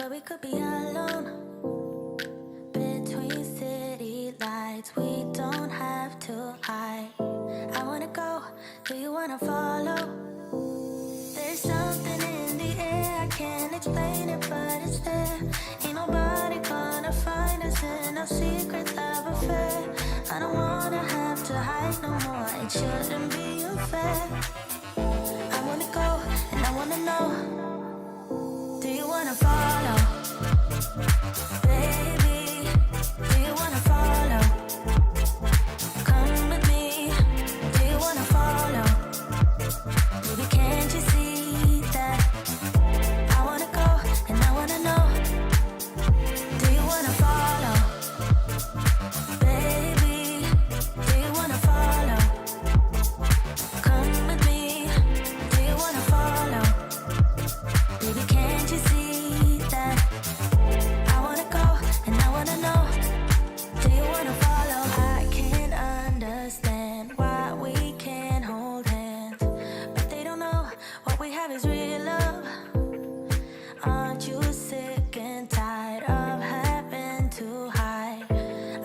but we could be alone. Between city lights, we don't have to hide. I wanna go, do you wanna follow? There's something in the air, I can't explain it, but it's there. Ain't nobody gonna find us in our secret love affair. I don't wanna have to hide no more, it shouldn't be unfair. I wanna go, and I wanna know, do you wanna follow? Baby, do you wanna follow? Come with me, do you wanna follow? Baby, can't you see that? I wanna go, and I wanna know, do you wanna follow? Baby, do you wanna follow? Come with me, do you wanna follow? Baby, can't you see that? I wanna go, and I wanna know, do you wanna follow? I can't understand why we can't hold hands, but they don't know what we have is real love. Aren't you sick and tired of having to hide?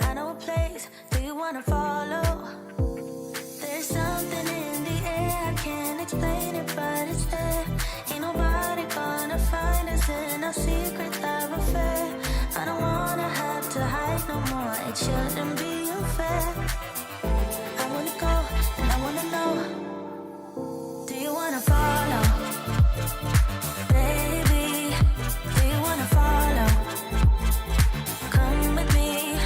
I know a place, do you wanna follow? There's something in the air, I can't explain it, but it's there. Ain't nobody gonna find us in our secret love affair. I don't wanna have to hide no more, it shouldn't be unfair. I wanna go, and I wanna know, do you wanna follow? Baby, do you wanna follow? Come with me,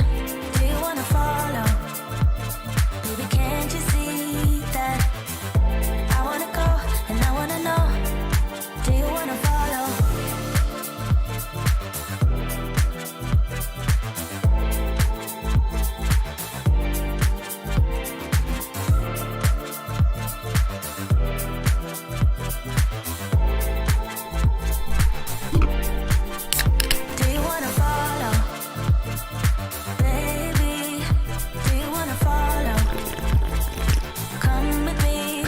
do you wanna follow? Baby, can't you see that? I wanna go, and I wanna know, do you wanna follow? Do you wanna follow? Baby, do you wanna follow? Come with me,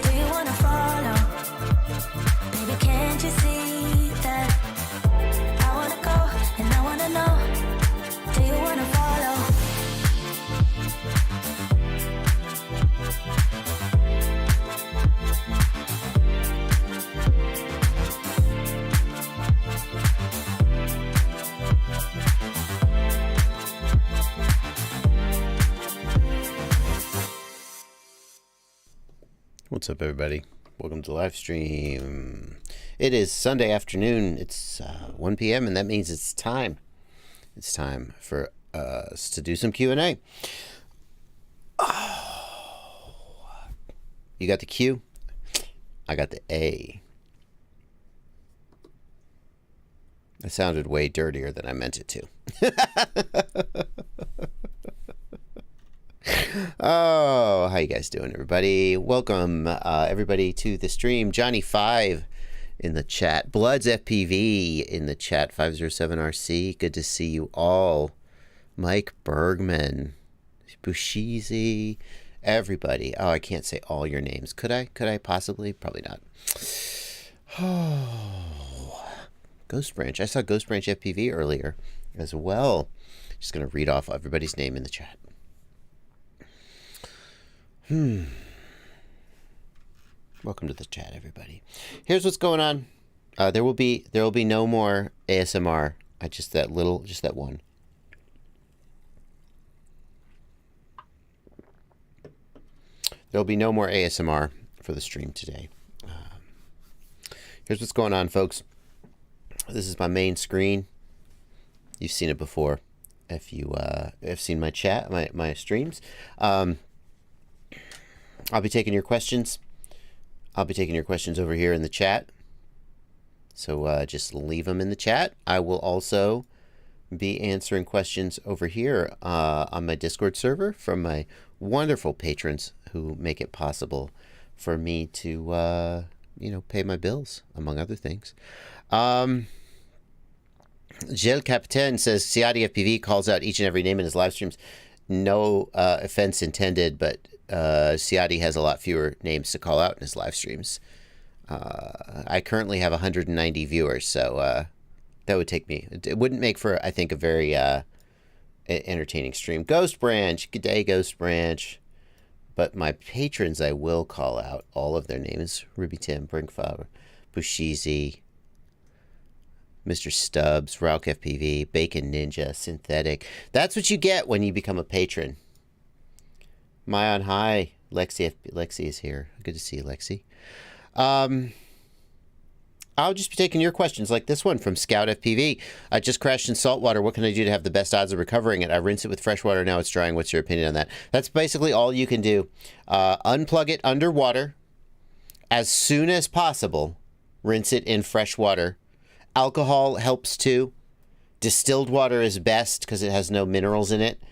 do you wanna follow? Baby, can't you see that? I wanna go, and I wanna know, do you wanna follow? What's up, everybody? Welcome to Livestream. It is Sunday afternoon. It's 1 p.m. and that means it's time. It's time for us to do some Q&A. Oh, you got the Q? I got the A. That sounded way dirtier than I meant it to. Oh, how you guys doing, everybody? Welcome, everybody, to the stream. Johnny5 in the chat. Bloods FPV in the chat. 507RC. Good to see you all. Mike Bergman. Bushizi. Everybody. Oh, I can't say all your names. Could I? Could I possibly? Probably not. Oh, Ghost Branch. I saw Ghost Branch FPV earlier as well. Just going to read off everybody's name in the chat. Welcome to the chat, everybody. Here's what's going on. There will be no more ASMR. Just that one. There'll be no more ASMR for the stream today. Here's what's going on, folks. This is my main screen. You've seen it before. If you have seen my chat, my streams. I'll be taking your questions. I'll be taking your questions over here in the chat. So just leave them in the chat. I will also be answering questions over here on my Discord server from my wonderful patrons who make it possible for me to, pay my bills, among other things. Gel Capitaine says, Ciati FPV calls out each and every name in his live streams. No offense intended, but Ciati has a lot fewer names to call out in his live streams. I currently have 190 viewers, so That would take me. It wouldn't make for, I think, a very entertaining stream. Ghost Branch. Good day, Ghost Branch. But my patrons, I will call out all of their names. Ruby Tim, Brinkfather, Bushizi, Mr. Stubbs, Rauk FPV, Bacon Ninja, Synthetic. That's what you get when you become a patron. Mayon High. Lexi is here. Good to see you, Lexi. I'll just be taking your questions like this one from Scout FPV. I just crashed in saltwater. What can I do to have the best odds of recovering it? I rinse it with fresh water. Now it's drying. What's your opinion on that? That's basically all you can do. Unplug it underwater as soon as possible. Rinse it in fresh water. Alcohol helps too. Distilled water is best because it has no minerals in it.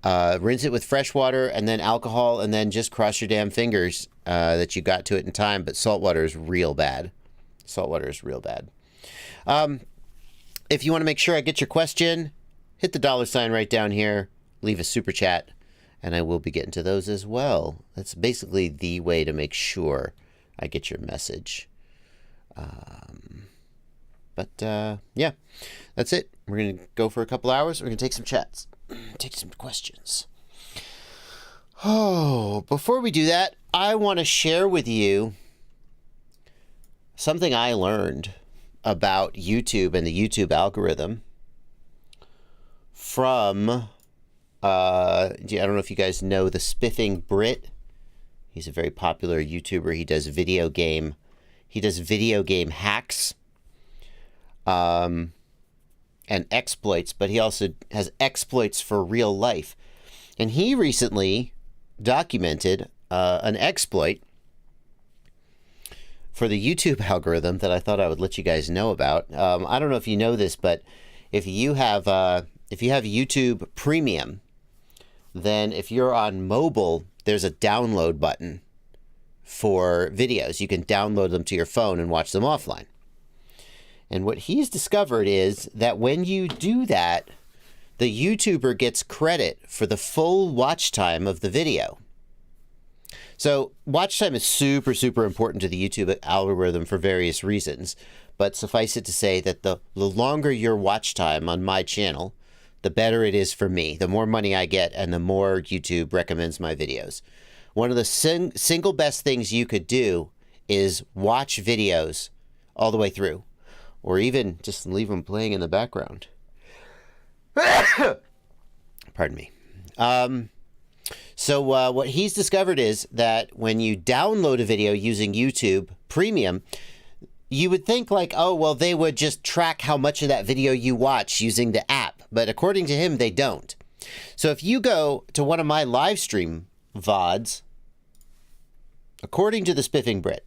Rinse it with fresh water and then alcohol, and then just cross your damn fingers that you got to it in time. But salt water is real bad. Saltwater is real bad. If you want to make sure I get your question, hit the $ right down here. Leave a super chat, and I will be getting to those as well. That's basically the way to make sure I get your message. Yeah, that's it. We're going to go for a couple hours. We're going to take some chats, take some questions. Oh, before we do that, I want to share with you something I learned about YouTube and the YouTube algorithm from, I don't know if you guys know the Spiffing Brit. He's a very popular YouTuber. He does video game hacks and exploits, but he also has exploits for real life. And he recently documented an exploit for the YouTube algorithm that I thought I would let you guys know about. I don't know if you know this, but if you have YouTube Premium, then if you're on mobile, there's a download button for videos. You can download them to your phone and watch them offline. And what he's discovered is that when you do that, the YouTuber gets credit for the full watch time of the video. So watch time is super, super important to the YouTube algorithm for various reasons. But suffice it to say that the longer your watch time on my channel, the better it is for me. The more money I get and the more YouTube recommends my videos. One of the single best things you could do is watch videos all the way through. Or even just leave them playing in the background. Pardon me. So what he's discovered is that when you download a video using YouTube Premium, you would think like, oh, well, they would just track how much of that video you watch using the app. But according to him, they don't. So if you go to one of my live stream VODs, according to the Spiffing Brit,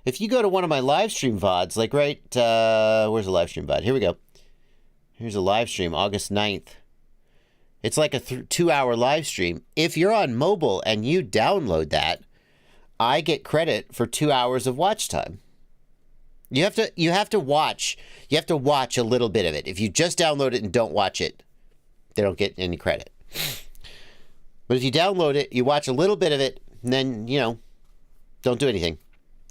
if you go to one of my live stream VODs, like where's the live stream VOD? Here we go. Here's a live stream, August 9th. It's like a 2-hour live stream. If you're on mobile and you download that, I get credit for 2 hours of watch time. You have to watch a little bit of it. If you just download it and don't watch it, they don't get any credit. But if you download it, you watch a little bit of it, and then, don't do anything.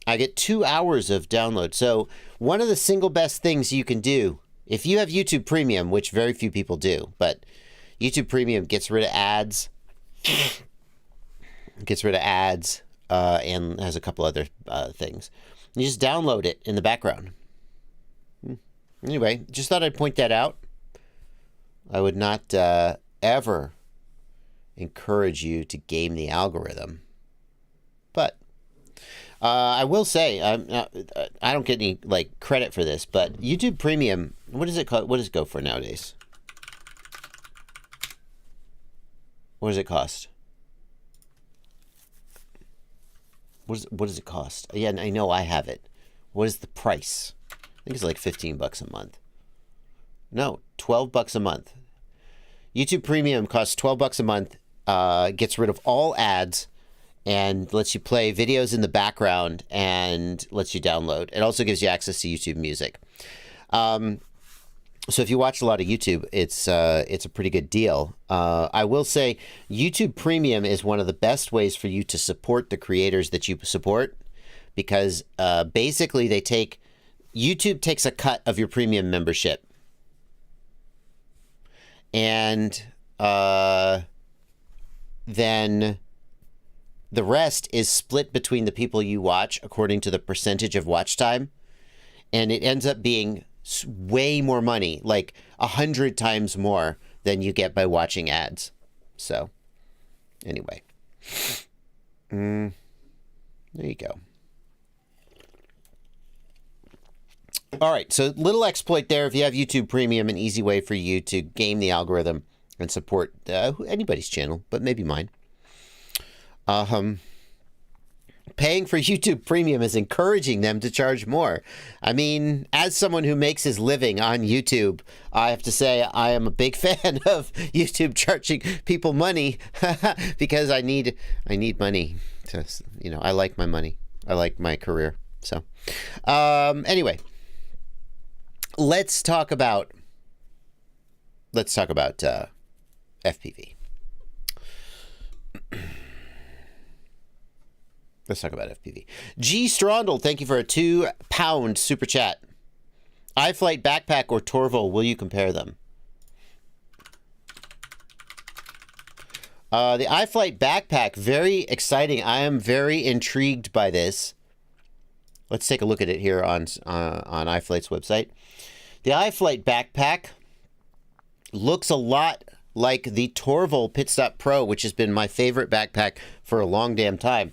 I get 2 hours of download. So one of the single best things you can do, if you have YouTube Premium, which very few people do, but YouTube Premium gets rid of ads, and has a couple other things. You just download it in the background. Anyway, just thought I'd point that out. I would not ever encourage you to game the algorithm. But I will say, I don't get any credit for this, but YouTube Premium, what does it go for nowadays? What does it cost? What does it cost? Yeah, I know I have it. What is the price? I think it's like $15 a month. No, $12 a month. YouTube Premium costs $12 a month, gets rid of all ads, and lets you play videos in the background and lets you download. It also gives you access to YouTube Music. So if you watch a lot of YouTube, it's a pretty good deal. I will say YouTube Premium is one of the best ways for you to support the creators that you support, because basically they take YouTube takes a cut of your premium membership. And then the rest is split between the people you watch according to the percentage of watch time. And it ends up being way more money, like 100 times more than you get by watching ads. So, anyway. There you go. All right, so little exploit there. If you have YouTube Premium, an easy way for you to game the algorithm and support anybody's channel, but maybe mine. Paying for YouTube Premium is encouraging them to charge more. I mean, as someone who makes his living on YouTube, I have to say I am a big fan of YouTube charging people money because I need money. To, I like my money. I like my career. So, anyway, let's talk about FPV. Let's talk about FPV. G. Strondel, thank you for a £2 super chat. iFlight backpack or Torval, will you compare them? The iFlight backpack, very exciting. I am very intrigued by this. Let's take a look at it here on iFlight's website. The iFlight backpack looks a lot like the Torval Pitstop Pro, which has been my favorite backpack for a long damn time.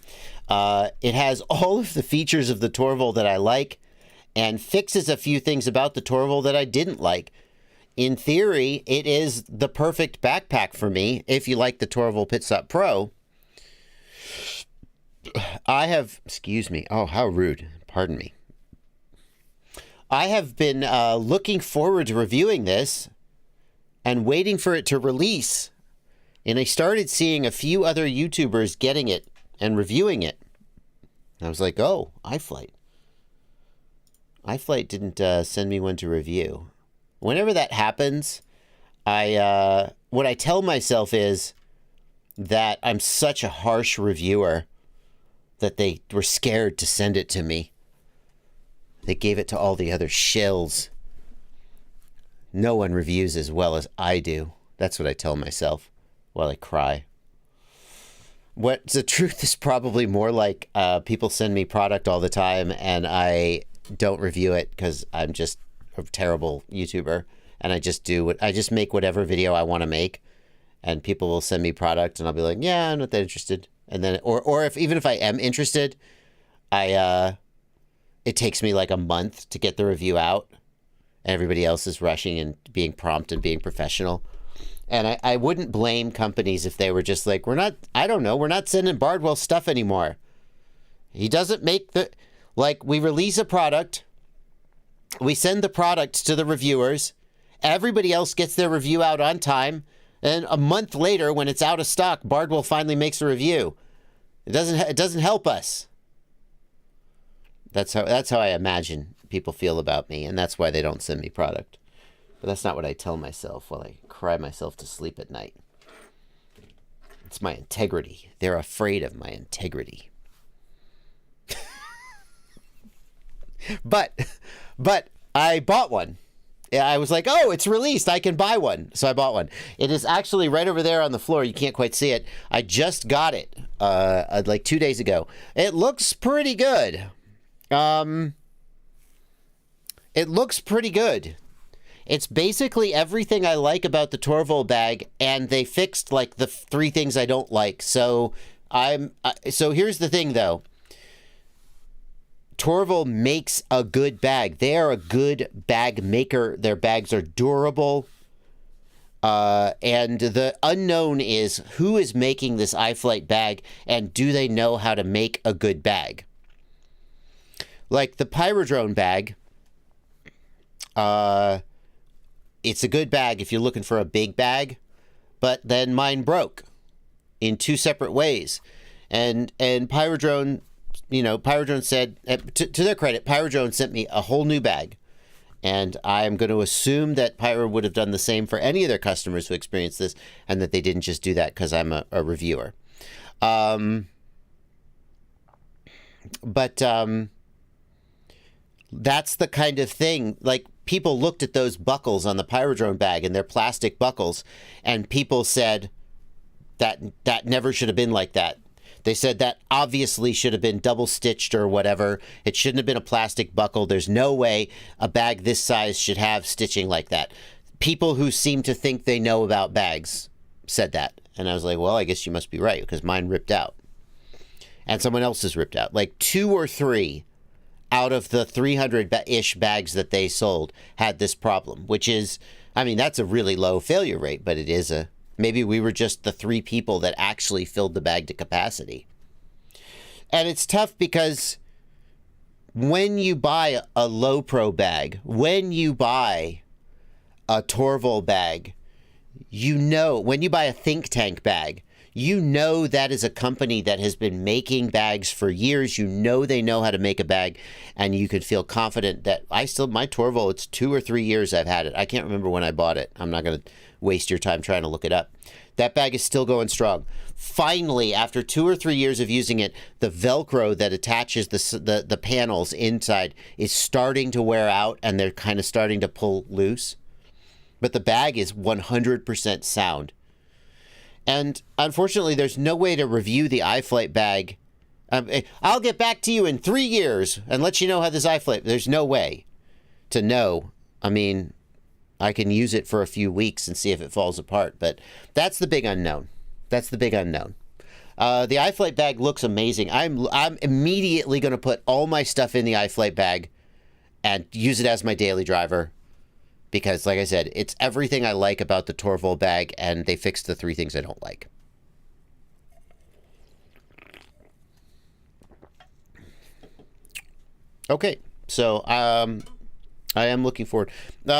It has all of the features of the Torval that I like and fixes a few things about the Torval that I didn't like. In theory, it is the perfect backpack for me if you like the Torval Pitstop Pro. Excuse me. Oh, how rude. Pardon me. I have been looking forward to reviewing this and waiting for it to release. And I started seeing a few other YouTubers getting it and reviewing it. I was like, oh, iFlight. iFlight didn't send me one to review. Whenever that happens, what I tell myself is that I'm such a harsh reviewer that they were scared to send it to me. They gave it to all the other shills. No one reviews as well as I do. That's what I tell myself while I cry. What's the truth is probably more like people send me product all the time and I don't review it because I'm just a terrible YouTuber and I just make whatever video I want to make, and people will send me product and I'll be like, yeah, I'm not that interested. And then or even if I am interested, it takes me like a month to get the review out. Everybody else is rushing and being prompt and being professional. And I wouldn't blame companies if they were just like, we're not sending Bardwell stuff anymore. He doesn't make we release a product, we send the product to the reviewers, everybody else gets their review out on time, and a month later when it's out of stock, Bardwell finally makes a review. It doesn't help us. That's how I imagine people feel about me, and that's why they don't send me product. But that's not what I tell myself while I cry myself to sleep at night. It's my integrity. They're afraid of my integrity. But I bought one. I was like, oh, it's released. I can buy one. So I bought one. It is actually right over there on the floor. You can't quite see it. I just got it like 2 days ago. It looks pretty good. It looks pretty good. It's basically everything I like about the Torval bag, and they fixed like the 3 things I don't like. So so here's the thing though. Torval makes a good bag. They are a good bag maker. Their bags are durable. And the unknown is who is making this iFlight bag, and do they know how to make a good bag? Like the Pyrodrone bag, it's a good bag if you're looking for a big bag, but then mine broke in 2 separate ways. And Pyrodrone, Pyrodrone said, to their credit, Pyrodrone sent me a whole new bag. And I'm going to assume that Pyro would have done the same for any of their customers who experienced this, and that they didn't just do that because I'm a reviewer. That's the kind of thing, like, people looked at those buckles on the Pyrodrone bag and their plastic buckles, and people said that never should have been like that. They said that obviously should have been double stitched or whatever. It shouldn't have been a plastic buckle. There's no way a bag this size should have stitching like that. People who seem to think they know about bags said that. And I was like, well, I guess you must be right, because mine ripped out. And someone else's ripped out. Like 2 or 3 out of the 300-ish bags that they sold had this problem, which is, I mean, that's a really low failure rate, but it is a, maybe we were just the 3 people that actually filled the bag to capacity. And it's tough because when you buy a low pro bag, when you buy a Torvald bag, you know, when you buy a Think Tank bag, you know that is a company that has been making bags for years. You know they know how to make a bag, and you could feel confident that my Torvald, it's 2 or 3 years I've had it. I can't remember when I bought it. I'm not going to waste your time trying to look it up. That bag is still going strong. Finally, after 2 or 3 years of using it, the Velcro that attaches the panels inside is starting to wear out, and they're kind of starting to pull loose. But the bag is 100% sound. And unfortunately, there's no way to review the iFlight bag. I'll get back to you in 3 years and let you know how this iFlight... There's no way to know. I mean, I can use it for a few weeks and see if it falls apart. But that's the big unknown. That's the big unknown. The iFlight bag looks amazing. I'm immediately going to put all my stuff in the iFlight bag and use it as my daily driver. Because, like I said, it's everything I like about the Torvald bag, and they fixed the 3 things I don't like. Okay, so I am looking forward.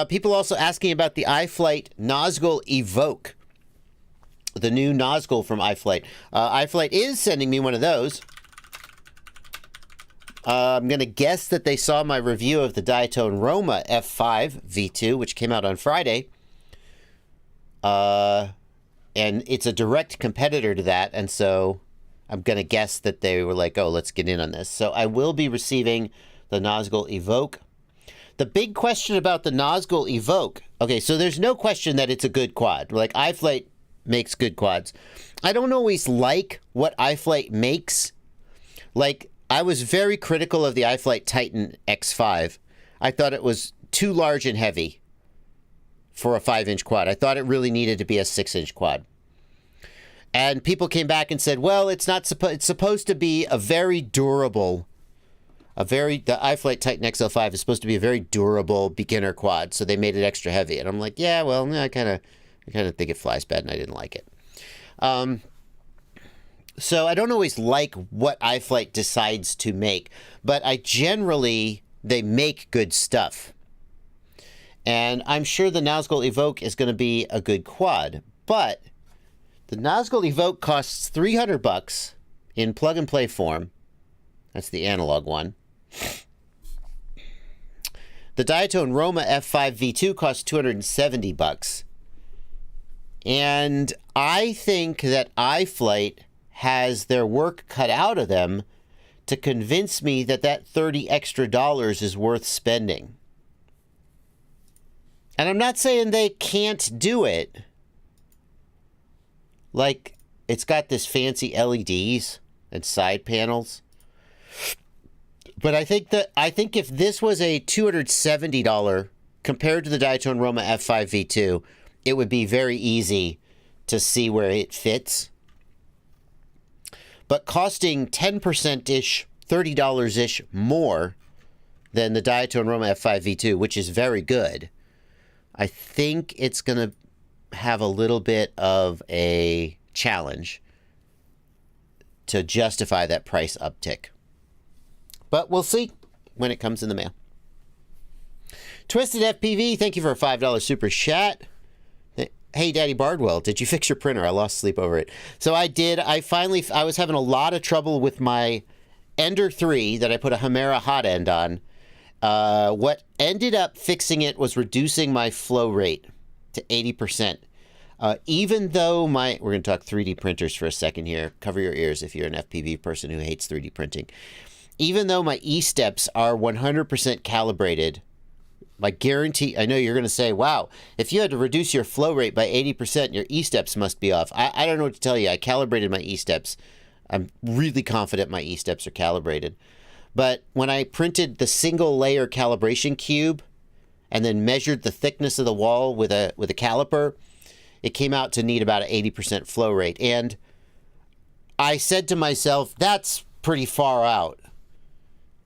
People also asking about the iFlight Nazgul Evoke, the new Nazgul from iFlight. iFlight is sending me one of those. I'm going to guess that they saw my review of the Diatone Roma F5 V2, which came out on Friday. And it's a direct competitor to that, and so I'm going to guess that they were like, oh, let's get in on this. So I will be receiving the Nazgul Evoke. The big question about the Nazgul Evoke, okay, so there's no question that it's a good quad. Like, iFlight makes good quads. I don't always like what iFlight makes. Like, I was very critical of the iFlight Titan X5. I thought it was too large and heavy for a 5-inch quad. I thought it really needed to be a 6-inch quad. And people came back and said, well, it's supposed to be a very durable, the iFlight Titan XL5 is supposed to be a very durable beginner quad, so they made it extra heavy. And I'm like, yeah, well, no, I kind of think it flies bad, and I didn't like it. So I don't always like what iFlight decides to make, but they make good stuff. And I'm sure the Nazgul Evoke is going to be a good quad, but the Nazgul Evoke costs $300 in plug-and-play form. That's the analog one. The Diatone Roma F5 V2 costs $270. And I think that iFlight has their work cut out of them to convince me that that $30 extra is worth spending. And I'm not saying they can't do it. Like, it's got this fancy LEDs and side panels. But I think if this was a $270 compared to the Diatone Roma F5 V2, it would be very easy to see where it fits. But costing 10%-ish, $30-ish more than the Diatone Roma F5 V2, which is very good, I think it's going to have a little bit of a challenge to justify that price uptick. But we'll see when it comes in the mail. Twisted FPV, thank you for a $5 super chat. Hey, Daddy Bardwell, did you fix your printer? I lost sleep over it. So I did. I was having a lot of trouble with my Ender 3 that I put a Hemera hot end on. What ended up fixing it was reducing my flow rate to 80%. Even though we're going to talk 3D printers for a second here. Cover your ears if you're an FPV person who hates 3D printing. even though my E-steps are 100% calibrated, I guarantee, I know you're going to say, wow, if you had to reduce your flow rate by 80%, your E-steps must be off. I don't know what to tell you. I calibrated my E-steps. I'm really confident my E-steps are calibrated. But when I printed the single layer calibration cube and then measured the thickness of the wall with a caliper, it came out to need about an 80% flow rate. And I said to myself, that's pretty far out.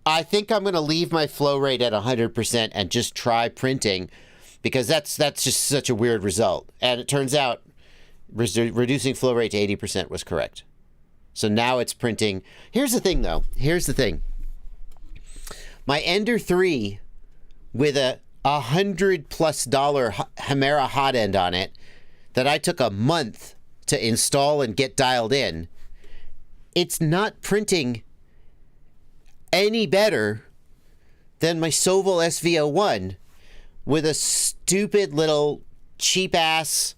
I think I'm going to leave my flow rate at 100% and just try printing, because that's just such a weird result. And it turns out reducing flow rate to 80% was correct. So now it's printing. Here's the thing, though. Here's the thing. My Ender 3 with a $100+ Hemera hot end on it that I took a month to install and get dialed in, it's not printing any better than my Sovol SV01 with a stupid little cheap ass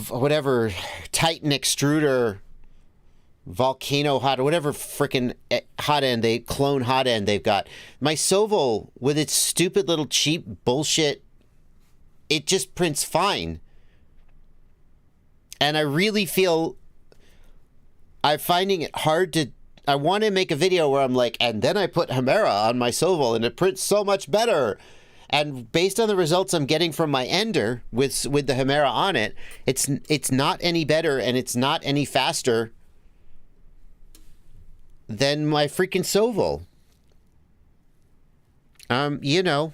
whatever Titan extruder volcano hot or whatever freaking hot end clone hot end they've got. My Sovol with its stupid little cheap bullshit, it just prints fine. And I really feel I'm finding it hard to, I want to make a video where I'm like, and then I put Hemera on my Sovol and it prints so much better. And based on the results I'm getting from my Ender with the Hemera on it, it's not any better and it's not any faster than my freaking Sovol. You know,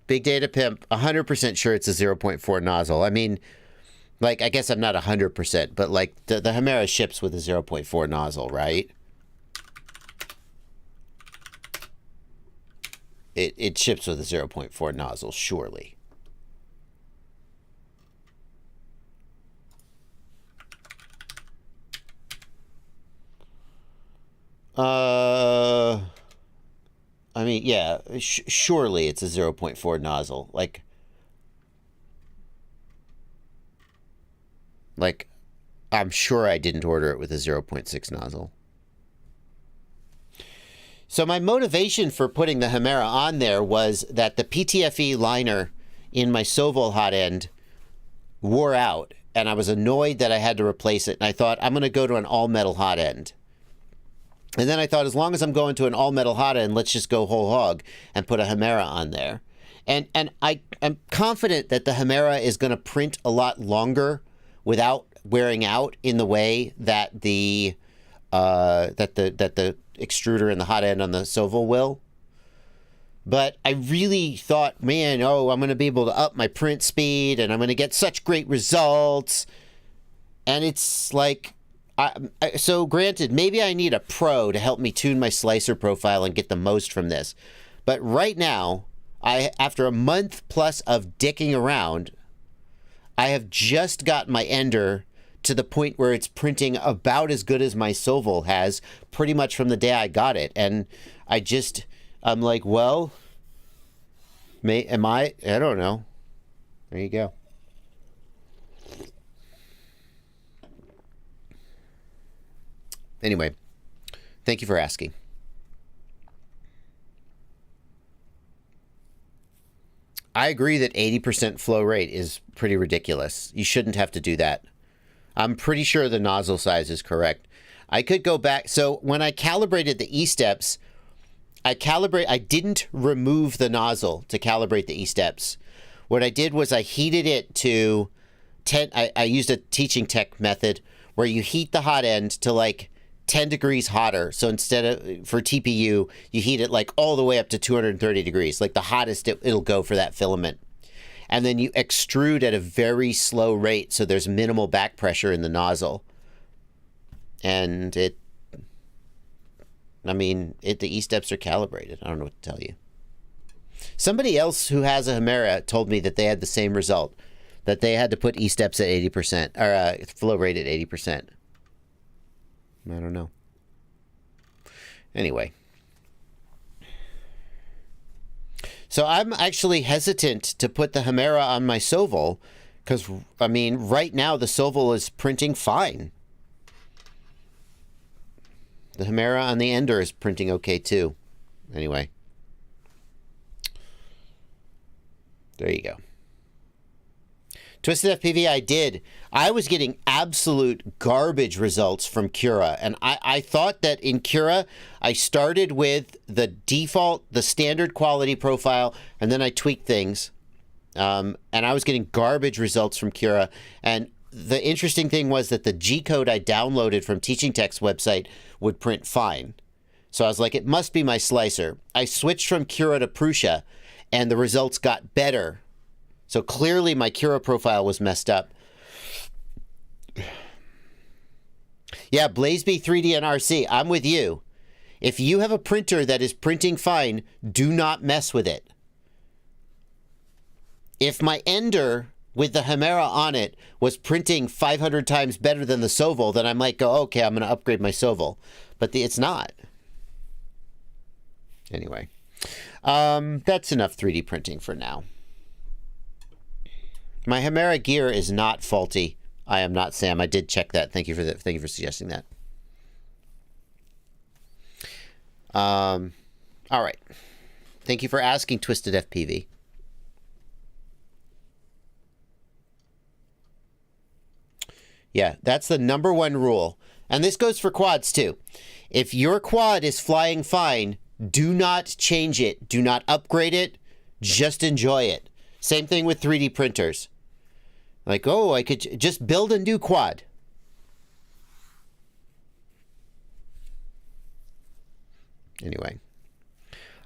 Big Data Pimp, 100% sure it's a 0.4 nozzle. I mean, like, I guess I'm not 100%, but like the Hemera ships with a 0.4 nozzle, right? It ships with a 0.4 nozzle, surely. I mean, yeah, surely it's a 0.4 nozzle. Like, I'm sure I didn't order it with a 0.6 nozzle. So my motivation for putting the Hemera on there was that the PTFE liner in my Sovol hot end wore out, and I was annoyed that I had to replace it. And I thought, I'm going to go to an all-metal hot end. And then I thought, as long as I'm going to an all-metal hot end, let's just go whole hog and put a Hemera on there. And I'm confident that the Hemera is going to print a lot longer without wearing out in the way that the extruder and the hot end on the Sovol will. But I really thought, man, oh, I'm going to be able to up my print speed and I'm going to get such great results. And it's like, so granted, maybe I need a pro to help me tune my slicer profile and get the most from this. But right now, after a month plus of dicking around, I have just got my Ender to the point where it's printing about as good as my Sovol has pretty much from the day I got it. And I'm like, well, I don't know. There you go. Anyway, thank you for asking. I agree that 80% flow rate is pretty ridiculous. You shouldn't have to do that. I'm pretty sure the nozzle size is correct. I could go back. So when I calibrated the E-steps, I didn't remove the nozzle to calibrate the E-steps. What I did was I heated it to 10. I used a teaching tech method where you heat the hot end to like 10 degrees hotter. So instead of, for TPU, you heat it like all the way up to 230 degrees, like the hottest it'll go for that filament. And then you extrude at a very slow rate so there's minimal back pressure in the nozzle. And the E-steps are calibrated. I don't know what to tell you. Somebody else who has a Hemera told me that they had the same result, that they had to put E-steps at 80%, or flow rate at 80%. I don't know. Anyway. So I'm actually hesitant to put the Hemera on my Sovol because, I mean, right now the Sovol is printing fine. The Chimera on the Ender is printing okay too. Anyway. There you go. Twisted FPV, I did. I was getting absolute garbage results from Cura. And I thought that in Cura, I started with the default, the standard quality profile, and then I tweaked things. And I was getting garbage results from Cura. And the interesting thing was that the G code I downloaded from Teaching Tech's website would print fine. So I was like, it must be my slicer. I switched from Cura to Prusa, and the results got better. So clearly my Cura profile was messed up. Yeah, Blazeby 3D and RC, I'm with you. If you have a printer that is printing fine, do not mess with it. If my Ender with the Chimera on it was printing 500 times better than the Soval, then I might go, okay, I'm going to upgrade my Soval. But it's not. Anyway, that's enough 3D printing for now. My Chimera gear is not faulty. I am not Sam. I did check that. Thank you for that. Thank you for suggesting that. All right. Thank you for asking, Twisted FPV. Yeah, that's the #1 rule. And this goes for quads too. If your quad is flying fine, do not change it. Do not upgrade it. Just enjoy it. Same thing with 3D printers. Like, oh, I could just build a new quad. Anyway,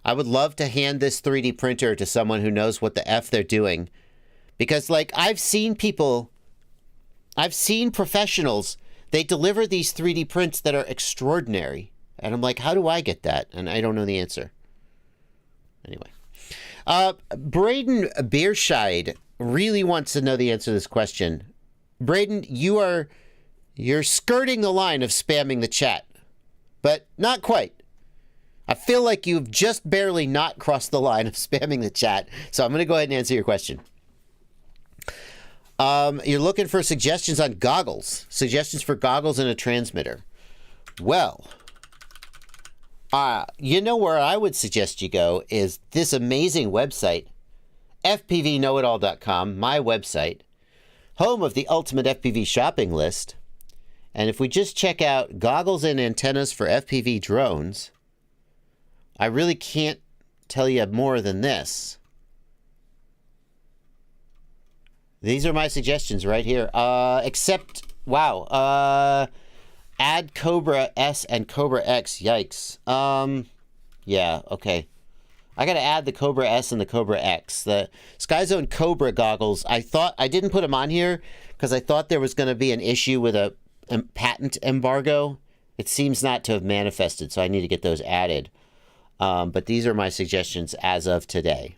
I would love to hand this 3D printer to someone who knows what the F they're doing. Because, like, I've seen professionals, they deliver these 3D prints that are extraordinary. And I'm like, how do I get that? And I don't know the answer. Anyway. Braden Beerscheid really wants to know the answer to this question. Braden, you're skirting the line of spamming the chat, but not quite. I feel like you've just barely not crossed the line of spamming the chat, so I'm going to go ahead and answer your question. You're looking for suggestions on goggles. Suggestions for goggles and a transmitter. Well, you know where I would suggest you go is this amazing website, fpvknowitall.com, my website, home of the ultimate FPV shopping list. And if we just check out goggles and antennas for FPV drones, I really can't tell you more than this. These are my suggestions right here. Except, wow, add Cobra S and Cobra X. Yikes. Yeah, okay. I gotta add the Cobra S and the Cobra X. The Skyzone Cobra goggles, I didn't put them on here because I thought there was going to be an issue with a patent embargo. It seems not to have manifested, so I need to get those added. But these are my suggestions as of today.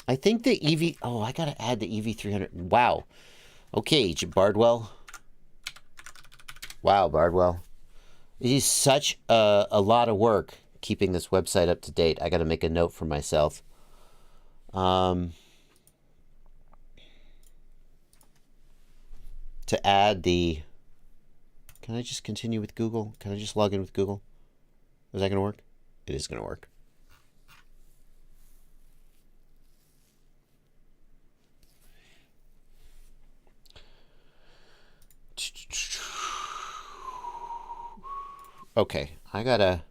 I think the EV... Oh, I gotta add the EV300. Wow. Okay, Bardwell. Wow, Bardwell. It is such a lot of work keeping this website up to date. I gotta make a note for myself. To add the... Can I just continue with Google? Can I just log in with Google? Is that gonna work? It is gonna work. Okay, I gotta,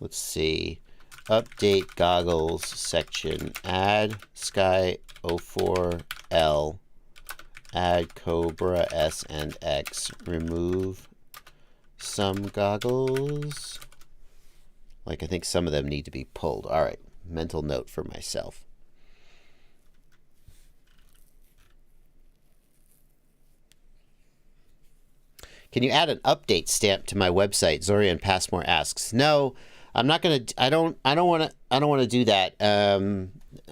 let's see, update goggles section, add Sky 04L, add Cobra S and X, remove some goggles. Like, I think some of them need to be pulled. All right, mental note for myself. Can you add an update stamp to my website? Zorian Passmore asks. No, I'm not gonna. I don't want to do that.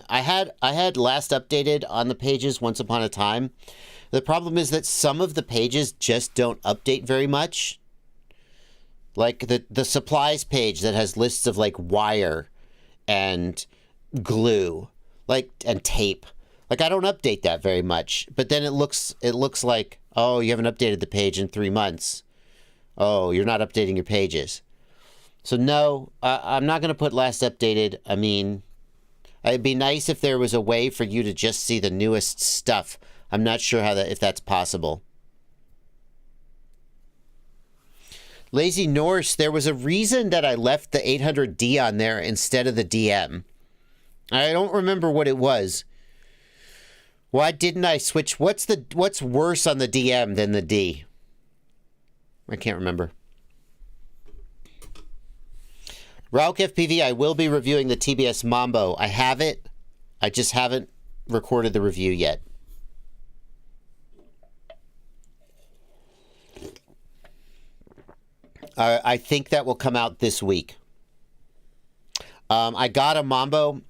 I had last updated on the pages once upon a time. The problem is that some of the pages just don't update very much. Like the supplies page that has lists of like wire and glue, like, and tape. Like, I don't update that very much, but then it looks like, oh, you haven't updated the page in 3 months. Oh, you're not updating your pages. So no, I'm not going to put last updated. I mean, it'd be nice if there was a way for you to just see the newest stuff. I'm not sure if that's possible. Lazy Norse, there was a reason that I left the 800D on there instead of the DM. I don't remember what it was. Why didn't I switch? What's worse on the DM than the D? I can't remember. Rauk FPV, I will be reviewing the TBS Mambo. I have it. I just haven't recorded the review yet. I think that will come out this week. I got a Mambo.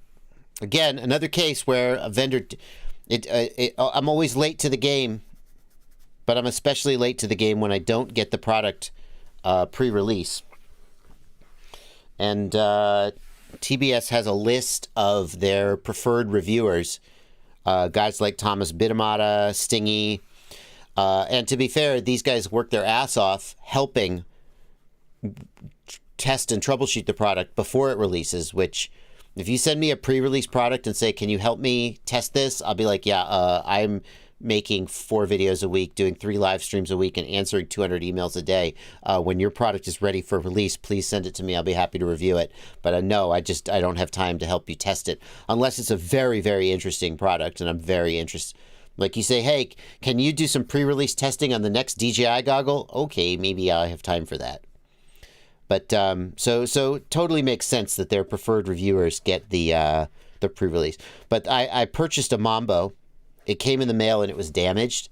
Again, another case where a vendor... I'm always late to the game, but I'm especially late to the game when I don't get the product pre-release. And TBS has a list of their preferred reviewers. Guys like Thomas Bitamata, Stingy. And to be fair, these guys work their ass off helping test and troubleshoot the product before it releases, which if you send me a pre-release product and say, can you help me test this? I'll be like, yeah, I'm making 4 videos a week, doing 3 live streams a week, and answering 200 emails a day. When your product is ready for release, please send it to me. I'll be happy to review it. But no, I don't have time to help you test it unless it's a very, very interesting product, and I'm very interested. Like you say, hey, can you do some pre-release testing on the next DJI goggle? Okay, maybe I have time for that. But so totally makes sense that their preferred reviewers get the pre-release. But I purchased a Mambo. It came in the mail and it was damaged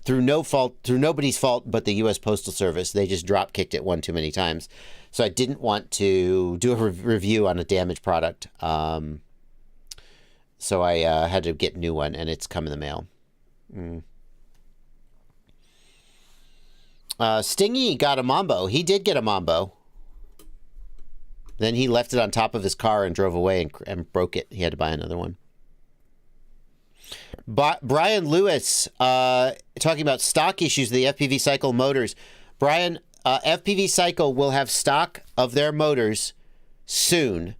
through nobody's fault but the U.S. Postal Service. They just drop kicked it one too many times. So I didn't want to do a review on a damaged product. So I had to get a new one, and it's come in the mail. Stingy got a Mambo. He did get a Mambo. Then he left it on top of his car and drove away and broke it. He had to buy another one. Brian Lewis, talking about stock issues of the FPV Cycle motors. Brian, FPV Cycle will have stock of their motors soon.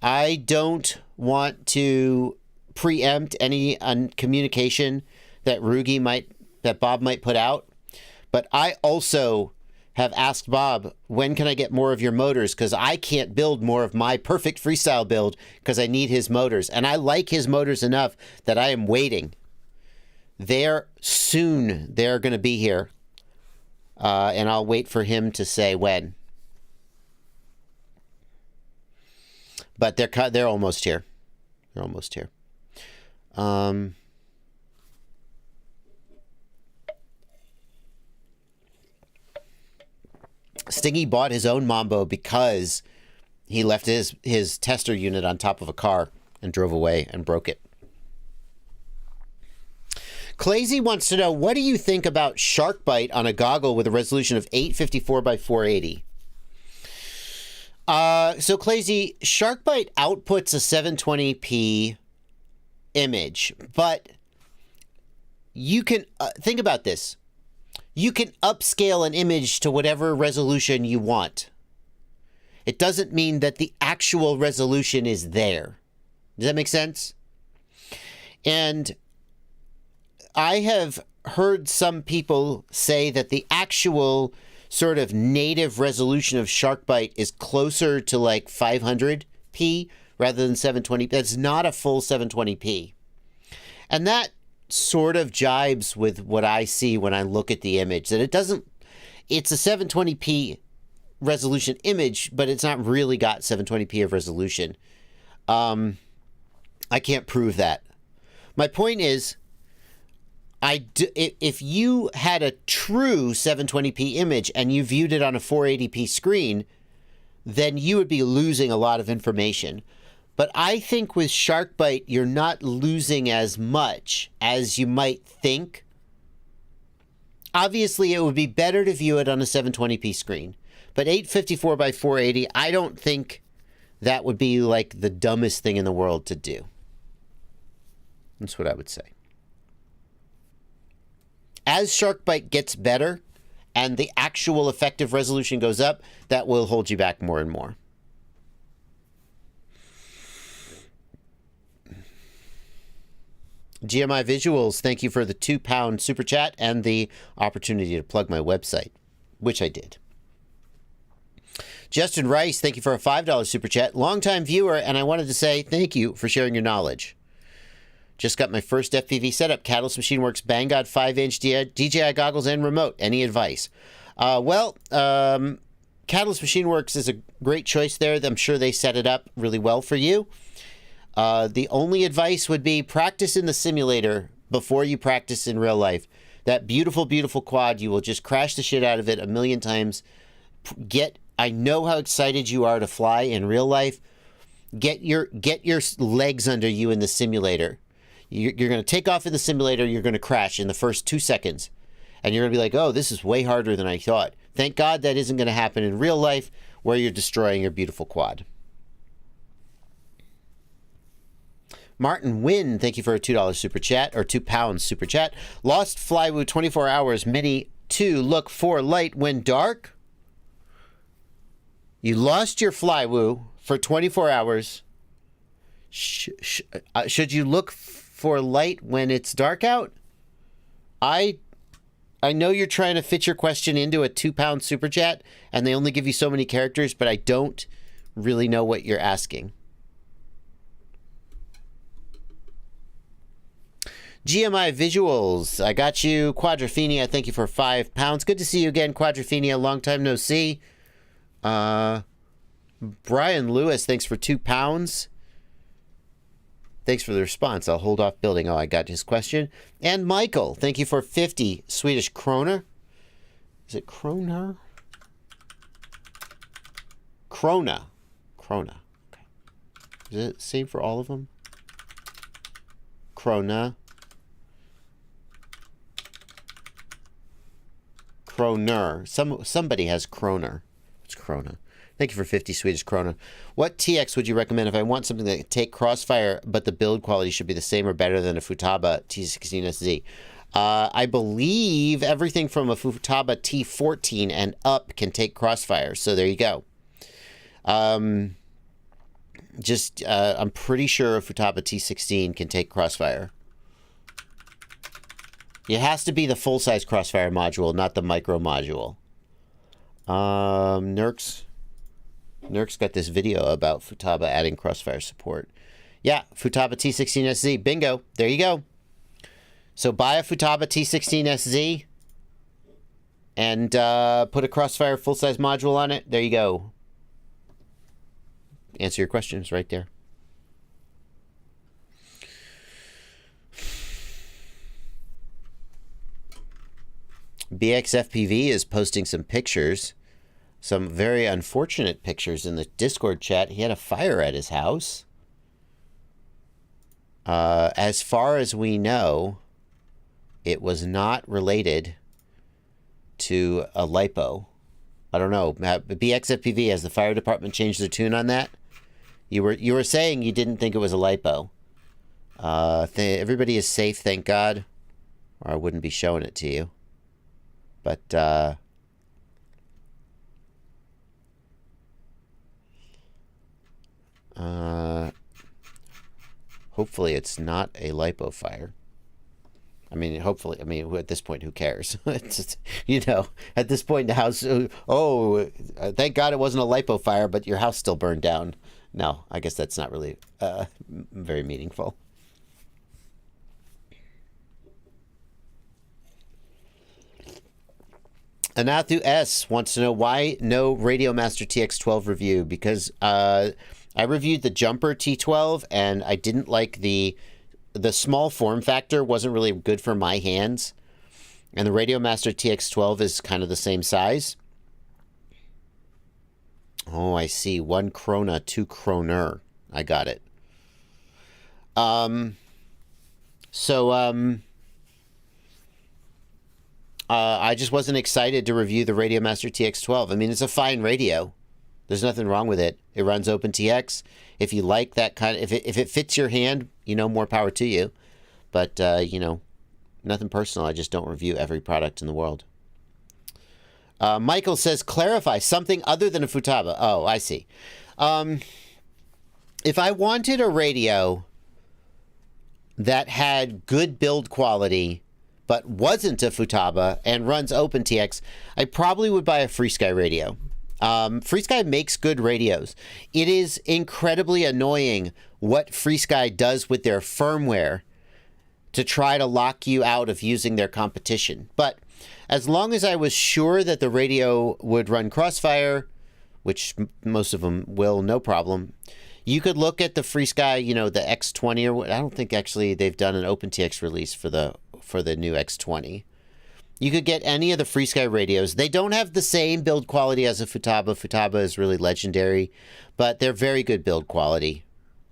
I don't want to preempt any communication that Bob might put out. But I also have asked Bob, when can I get more of your motors? Because I can't build more of my perfect freestyle build because I need his motors. And I like his motors enough that I am waiting. They're going to be here. And I'll wait for him to say when. But they're almost here. They're almost here. Stingy bought his own Mambo because he left his tester unit on top of a car and drove away and broke it. Clazy wants to know, what do you think about shark bite on a goggle with a resolution of 854 by 480? So Clazy, shark bite outputs a 720p image, but you can think about this. You can upscale an image to whatever resolution you want. It doesn't mean that the actual resolution is there. Does that make sense? And I have heard some people say that the actual sort of native resolution of shark bite is closer to like 500p rather than 720. That's not a full 720p. And that sort of jibes with what I see when I look at the image, that it's a 720p resolution image, but it's not really got 720p of resolution. I can't prove that. My point is, if you had a true 720p image and you viewed it on a 480p screen, then you would be losing a lot of information. But I think with shark bite, you're not losing as much as you might think. Obviously, it would be better to view it on a 720p screen. But 854 by 480, I don't think that would be like the dumbest thing in the world to do. That's what I would say. As shark bite gets better, and the actual effective resolution goes up, that will hold you back more and more. GMI Visuals, thank you for the £2 super chat and the opportunity to plug my website, which I did. Justin Rice, thank you for a $5 super chat. Longtime viewer, and I wanted to say thank you for sharing your knowledge. Just got my first FPV setup, Catalyst Machine Works Banggood 5-inch DJI goggles and remote. Any advice? Catalyst Machine Works is a great choice there. I'm sure they set it up really well for you. The only advice would be practice in the simulator before you practice in real life. That beautiful, beautiful quad, you will just crash the shit out of it a million times. I know how excited you are to fly in real life. Get your legs under you in the simulator. You're going to take off in the simulator. You're going to crash in the first 2 seconds. And you're going to be like, oh, this is way harder than I thought. Thank God that isn't going to happen in real life where you're destroying your beautiful quad. Martin Wynn, thank you for a $2 super chat, or £2 super chat. Lost Flywoo 24 hours, Mini 2, look for light when dark. You lost your Flywoo for 24 hours. Should you look for light when it's dark out? I know you're trying to fit your question into a £2 super chat, and they only give you so many characters, but I don't really know what you're asking. GMI Visuals, I got you. Quadrophenia, thank you for £5. Good to see you again, Quadrophenia. Long time no see. Brian Lewis, thanks for £2. Thanks for the response. I'll hold off building. Oh, I got his question. And Michael, thank you for 50 Swedish kroner. Is it kroner? Krona. Okay. Is it the same for all of them? Krona. Kroner. Somebody has kroner. It's krona. Thank you for 50 Swedish krona. What TX would you recommend if I want something that can take Crossfire, but the build quality should be the same or better than a Futaba T16SZ? I believe everything from a Futaba T14 and up can take Crossfire. So there you go. I'm pretty sure a Futaba T16 can take Crossfire. It has to be the full-size Crossfire module, not the micro module. Nurk's got this video about Futaba adding Crossfire support. Yeah, Futaba T16SZ. Bingo. There you go. So buy a Futaba T16SZ and put a Crossfire full-size module on it. There you go. Answer your questions right there. BXFPV is posting some pictures. Some very unfortunate pictures in the Discord chat. He had a fire at his house. As far as we know, it was not related to a Lipo. I don't know. BXFPV, has the fire department changed their tune on that? You were saying you didn't think it was a Lipo. Everybody is safe, thank God. Or I wouldn't be showing it to you. But hopefully it's not a Lipo fire. I mean, hopefully, at this point, who cares? It's just, at this point in the house, thank God it wasn't a Lipo fire, but your house still burned down. No, I guess that's not really very meaningful. Anathu S wants to know why no Radio Master TX12 review, because I reviewed the Jumper T12 and I didn't like the small form factor wasn't really good for my hands, and the Radio Master TX12 is kind of the same size. Oh, I see. 1 krona, 2 kroner. I got it. I just wasn't excited to review the Radio Master TX12. I mean, it's a fine radio. There's nothing wrong with it. It runs OpenTX. If you like that kind of, if it fits your hand, more power to you. But, nothing personal. I just don't review every product in the world. Michael says, clarify something other than a Futaba. Oh, I see. If I wanted a radio that had good build quality but wasn't a Futaba and runs OpenTX, I probably would buy a FreeSky radio. FreeSky makes good radios. It is incredibly annoying what FreeSky does with their firmware to try to lock you out of using their competition. But as long as I was sure that the radio would run Crossfire, which most of them will, no problem, you could look at the FreeSky, you know, the X20 or what. I don't think actually they've done an OpenTX release for the new X20. You could get any of the FreeSky radios. They don't have the same build quality as a Futaba. Futaba is really legendary, but they're very good build quality.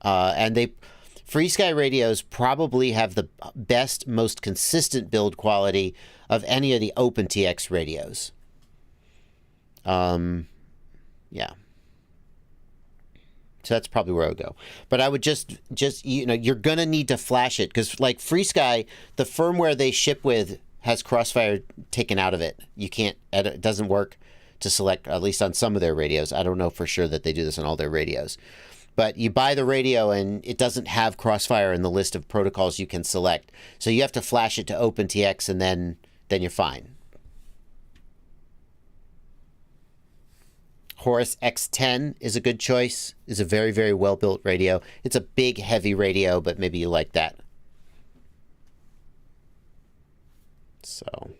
FreeSky radios probably have the best, most consistent build quality of any of the OpenTX radios. Yeah. So that's probably where I would go. But I would just you know, you're going to need to flash it because like FreeSky, the firmware they ship with has Crossfire taken out of it. You can't edit. It doesn't work to select, at least on some of their radios. I don't know for sure that they do this on all their radios. But you buy the radio and it doesn't have Crossfire in the list of protocols you can select. So you have to flash it to OpenTX and then you're fine. Horus X10 is a good choice. Is a very, very well-built radio. It's a big, heavy radio, but maybe you like that. So...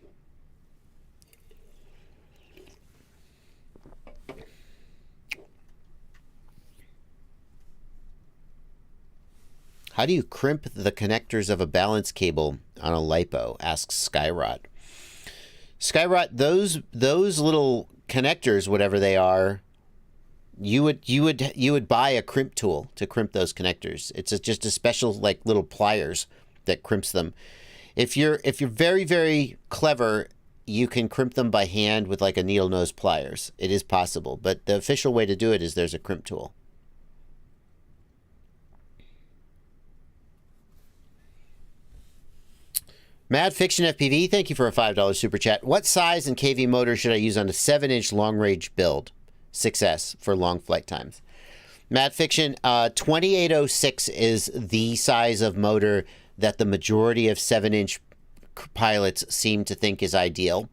how do you crimp the connectors of a balance cable on a Lipo? Asks Skyrot. Skyrot, those little connectors, whatever they are, you would buy a crimp tool to crimp those connectors. It's just a special like little pliers that crimps them. If you're very, very clever, you can crimp them by hand with like a needle nose pliers. It is possible, but the official way to do it is there's a crimp tool. Mad Fiction FPV, thank you for a $5 super chat. What size and kV motor should I use on a 7-inch long-range build? 6S for long flight times. Mad Fiction, 2806 is the size of motor that the majority of 7-inch pilots seem to think is ideal.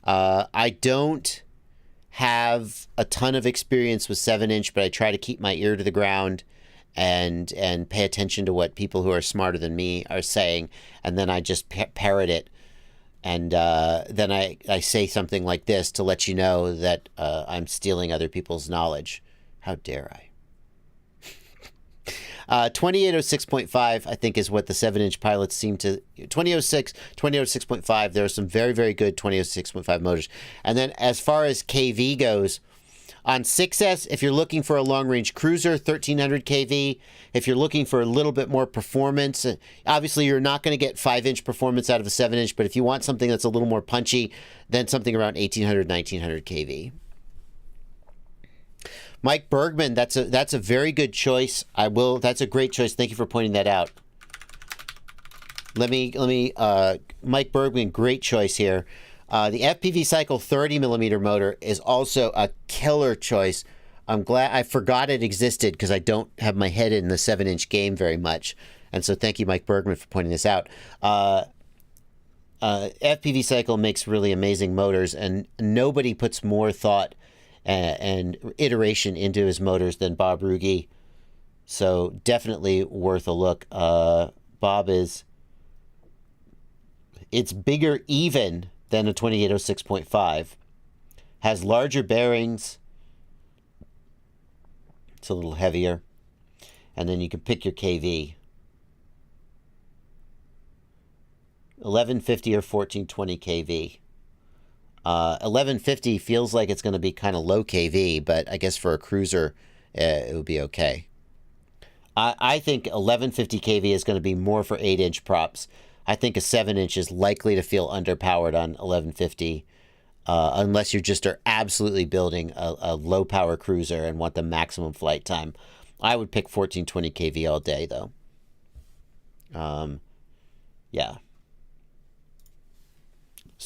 I don't have a ton of experience with 7-inch, but I try to keep my ear to the ground and pay attention to what people who are smarter than me are saying, and then I just parrot it, and then I say something like this to let you know that I'm stealing other people's knowledge. How dare I? 2806.5, I think, is what the 7-inch pilots seem to... 2006, 2006.5, there are some very, very good 2006.5 motors. And then as far as kV goes... on 6S, if you're looking for a long-range cruiser, 1300 kV. If you're looking for a little bit more performance, obviously you're not going to get 5-inch performance out of a 7-inch, but if you want something that's a little more punchy, then something around 1800, 1900 kV. Mike Bergman, that's a very good choice. That's a great choice. Thank you for pointing that out. Let me Mike Bergman, great choice here. The FPV Cycle 30mm motor is also a killer choice. I'm glad I forgot it existed because I don't have my head in the 7-inch game very much. And so thank you, Mike Bergman, for pointing this out. FPV Cycle makes really amazing motors, and nobody puts more thought and iteration into his motors than Bob Ruge. So definitely worth a look. Bob it's bigger even than a 2806.5, has larger bearings, it's a little heavier, and then you can pick your kV. 1150 or 1420 kV. 1150 feels like it's going to be kind of low kV, but I guess for a cruiser, it would be okay. I think 1150 kV is going to be more for 8-inch props. I think a 7-inch is likely to feel underpowered on 1150, unless you just are absolutely building a low-power cruiser and want the maximum flight time. I would pick 1420 kV all day, though. Yeah.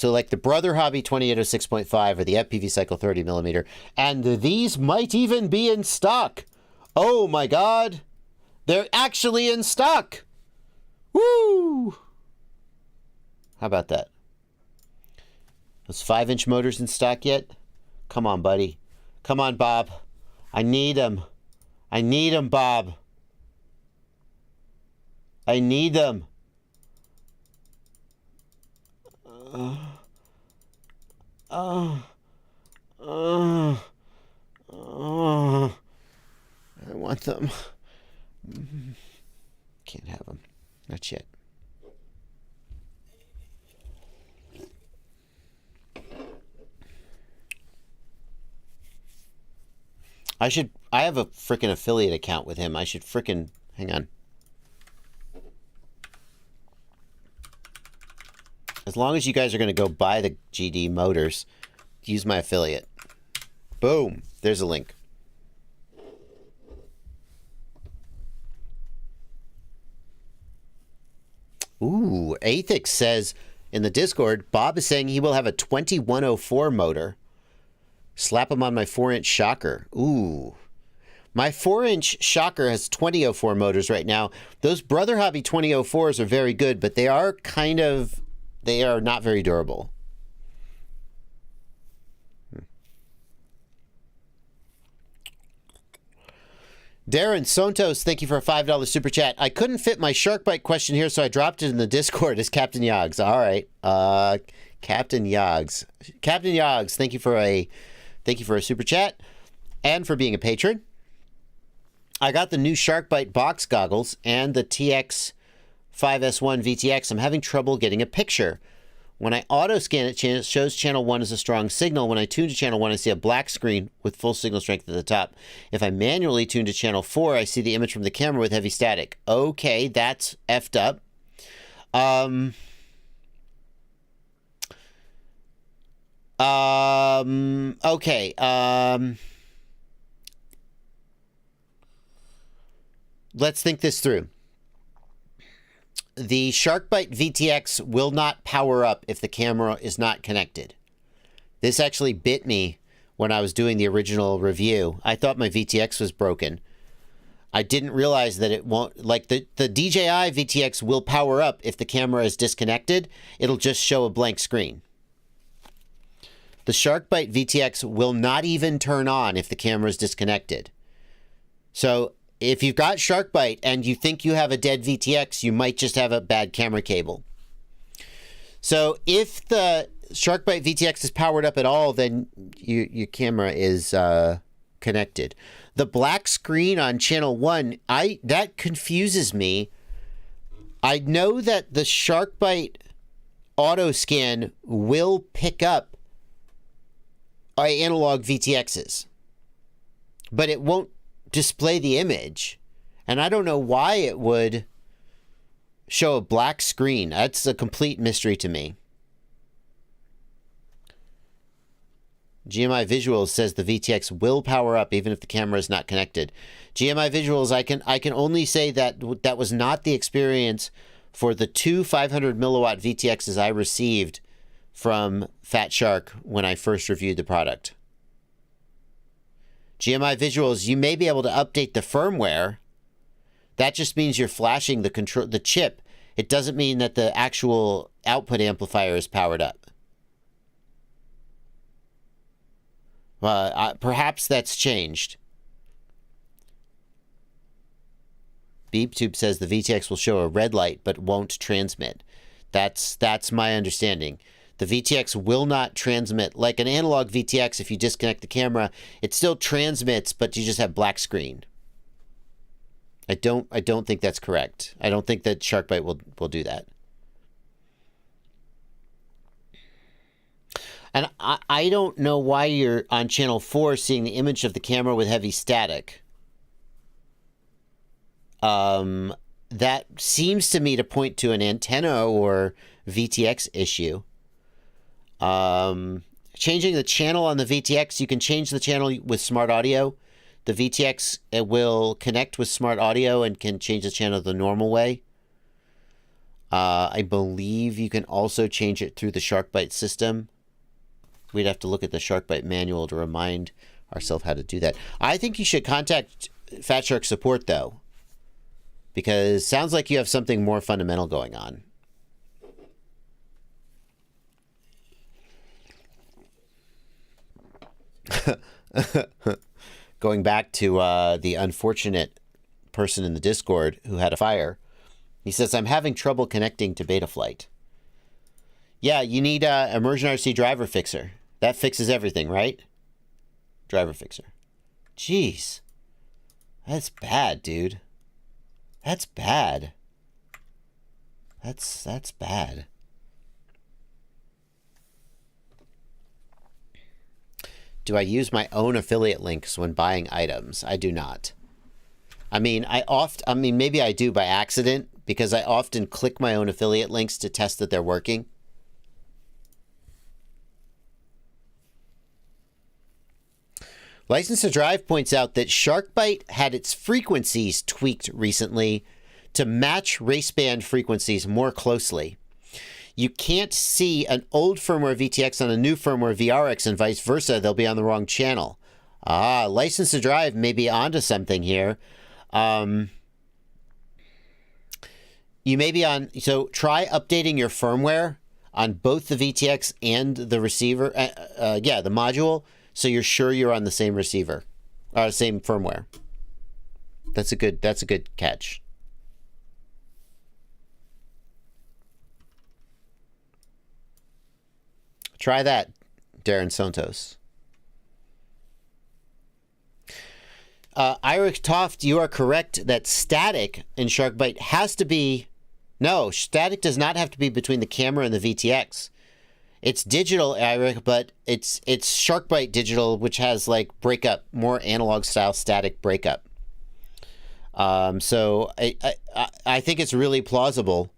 So like the Brother Hobby 2806.5 or the FPV Cycle 30mm. And these might even be in stock. Oh my God. They're actually in stock. Woo! How about that? Those 5-inch motors in stock yet? Come on, buddy. Come on, Bob. I need them. I need them, Bob. I need them. I want them. Can't have them. Not yet. I have a frickin' affiliate account with him. I should frickin', hang on. As long as you guys are going to go buy the GD motors, use my affiliate. Boom. There's a link. Ooh, Athix says in the Discord, Bob is saying he will have a 2104 motor. Slap him on my 4-inch shocker. Ooh. My 4-inch shocker has 2004 motors right now. Those Brother Hobby 2004s are very good, but they are kind of... They are not very durable. Darren Sontos, thank you for a $5 super chat. I couldn't fit my shark bite question here, so I dropped it in the Discord as Captain Yogs. All right, Captain Yogs. Captain Yogs, thank you for a super chat and for being a patron. I got the new shark bite box goggles and the TX 5S1 VTX. I'm having trouble getting a picture. When I auto scan it, it shows channel 1 as a strong signal. When I tune to channel 1, I see a black screen with full signal strength at the top. If I manually tune to channel 4, I see the image from the camera with heavy static. Okay, that's effed up. Okay. Let's think this through. The SharkBite VTX will not power up if the camera is not connected. This actually bit me when I was doing the original review. I thought my VTX was broken. I didn't realize that it won't, like the DJI VTX will power up if the camera is disconnected. It'll just show a blank screen. The SharkBite VTX will not even turn on if the camera is disconnected. So if you've got SharkBite and you think you have a dead VTX, you might just have a bad camera cable. So if the SharkBite VTX is powered up at all, then your camera is connected. The black screen on channel 1, that confuses me. I know that the SharkBite auto scan will pick up analog VTXs, but it won't display the image, and I don't know why it would show a black screen. That's a complete mystery to me. GMI Visuals says the VTX will power up even if the camera is not connected. GMI Visuals, I can only say that that was not the experience for the two 500 milliwatt VTXs I received from Fat Shark when I first reviewed the product. GMI Visuals, you may be able to update the firmware. That just means you're flashing the chip. It doesn't mean that the actual output amplifier is powered up. Perhaps that's changed. BeepTube says the VTX will show a red light but won't transmit. That's my understanding. The VTX will not transmit. Like an analog VTX, if you disconnect the camera, it still transmits, but you just have black screen. I don't think that's correct. I don't think that SharkBite will do that. And I don't know why you're on channel 4 seeing the image of the camera with heavy static. That seems to me to point to an antenna or VTX issue. Changing the channel on the VTX, you can change the channel with smart audio. The VTX, it will connect with smart audio and can change the channel the normal way. I believe you can also change it through the SharkBite system. We'd have to look at the SharkBite manual to remind ourselves how to do that. I think you should contact Fat Shark support, though, because sounds like you have something more fundamental going on. Going back to the unfortunate person in the Discord who had a fire, he says, I'm having trouble connecting to Betaflight. Yeah, you need Immersion RC driver fixer. That fixes everything, right? Driver fixer. Jeez. That's bad, dude. That's bad. That's bad. Do I use my own affiliate links when buying items? I do not. I mean, maybe I do by accident, because I often click my own affiliate links to test that they're working. License to Drive points out that SharkBite had its frequencies tweaked recently to match raceband frequencies more closely. You can't see an old firmware VTX on a new firmware VRX and vice versa. They'll be on the wrong channel. Ah, License to Drive may be onto something here. You may be on... So try updating your firmware on both the VTX and the receiver. Yeah, the module. So you're sure you're on the same receiver. Or same firmware. That's a good catch. Try that, Darren Santos. Irish Toft, you are correct that static in SharkBite has to be... No, static does not have to be between the camera and the VTX. It's digital, Irish, but it's SharkBite digital, which has like breakup, more analog style static breakup. So I think it's really plausible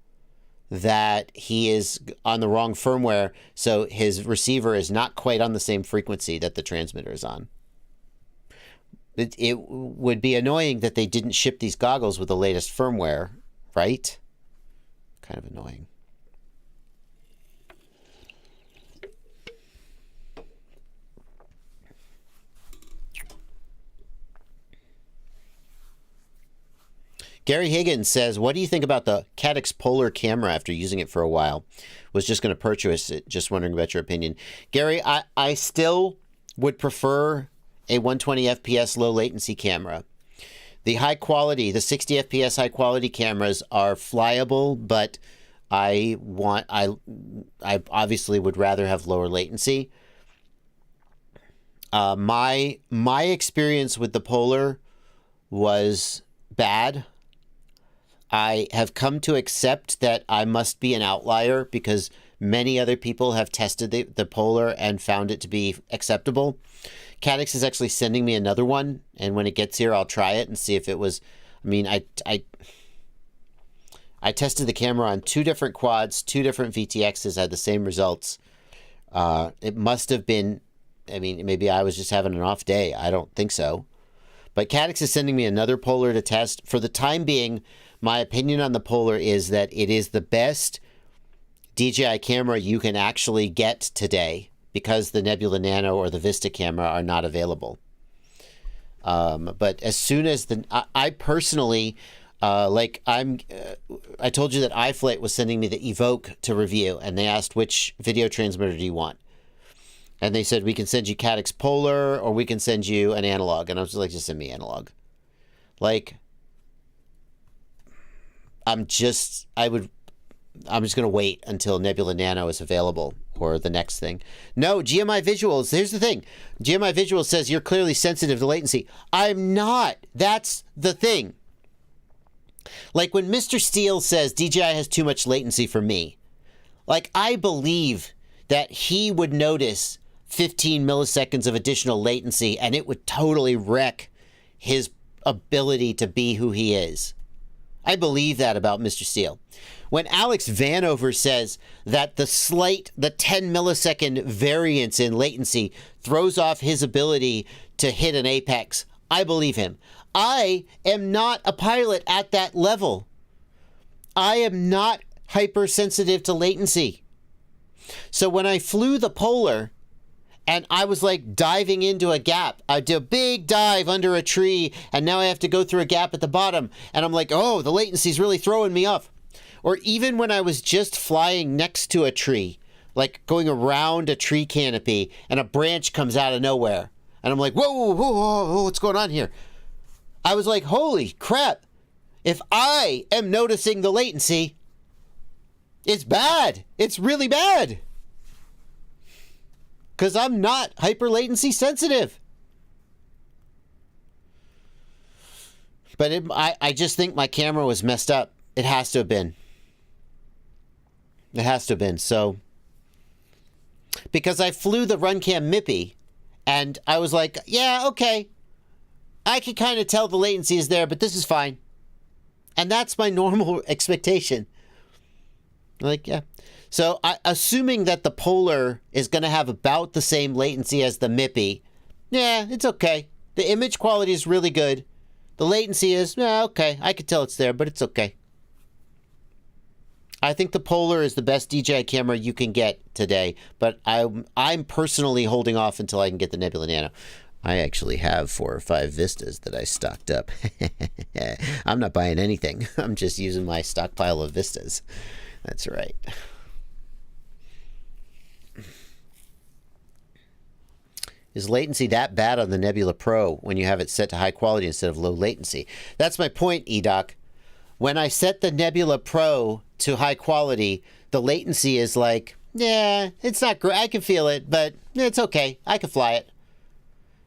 that he is on the wrong firmware, so his receiver is not quite on the same frequency that the transmitter is on. It would be annoying that they didn't ship these goggles with the latest firmware, right? Kind of annoying. Gary Higgins says, what do you think about the Caddx Polar camera after using it for a while? Was just going to purchase it. Just wondering about your opinion. Gary, I still would prefer a 120 FPS low latency camera. The high quality, the 60 FPS high quality cameras are flyable, but I obviously would rather have lower latency. My experience with the Polar was bad. I have come to accept that I must be an outlier because many other people have tested the Polar and found it to be acceptable. Caddx is actually sending me another one, and when it gets here, I'll try it and see if it was... I mean, I tested the camera on 2 different quads, 2 different VTXs, had the same results. It must have been... I mean, maybe I was just having an off day. I don't think so. But Caddx is sending me another Polar to test. For the time being, my opinion on the Polar is that it is the best DJI camera you can actually get today because the Nebula Nano or the Vista camera are not available. But as soon as I personally, I told you that iFlight was sending me the Evoke to review, and they asked, which video transmitter do you want? And they said, we can send you Caddx Polar, or we can send you an analog. And I was like, just send me analog. Like, I'm just going to wait until Nebula Nano is available, or the next thing. No, GMI Visuals, here's the thing. GMI Visuals says you're clearly sensitive to latency. I'm not. That's the thing. Like when Mr. Steele says DJI has too much latency for me, like I believe that he would notice 15 milliseconds of additional latency and it would totally wreck his ability to be who he is. I believe that about Mr. Steele. When Alex Vanover says that the 10 millisecond variance in latency throws off his ability to hit an apex, I believe him. I am not a pilot at that level. I am not hypersensitive to latency. So when I flew the Polar and I was like diving into a gap, I did a big dive under a tree and now I have to go through a gap at the bottom and I'm like, oh, the latency's really throwing me off. Or even when I was just flying next to a tree, like going around a tree canopy and a branch comes out of nowhere. And I'm like, whoa, whoa, whoa, whoa, what's going on here? I was like, holy crap. If I am noticing the latency, it's bad. It's really bad. Because I'm not hyper latency sensitive. But I just think my camera was messed up. It has to have been. It has to have been. So, because I flew the Runcam Mippy, and I was like, yeah, okay. I can kind of tell the latency is there, but this is fine. And that's my normal expectation. Like, yeah. So, assuming that the Polar is going to have about the same latency as the Mippy, yeah, it's okay. The image quality is really good. The latency is, yeah, okay. I can tell it's there, but it's okay. I think the Polar is the best DJI camera you can get today, but I'm personally holding off until I can get the Nebula Nano. I actually have 4 or 5 Vistas that I stocked up. I'm not buying anything. I'm just using my stockpile of Vistas. That's right. Is latency that bad on the Nebula Pro when you have it set to high quality instead of low latency? That's my point, eDoc. When I set the Nebula Pro to high quality, the latency is like, yeah, it's not great. I can feel it, but it's okay. I can fly it.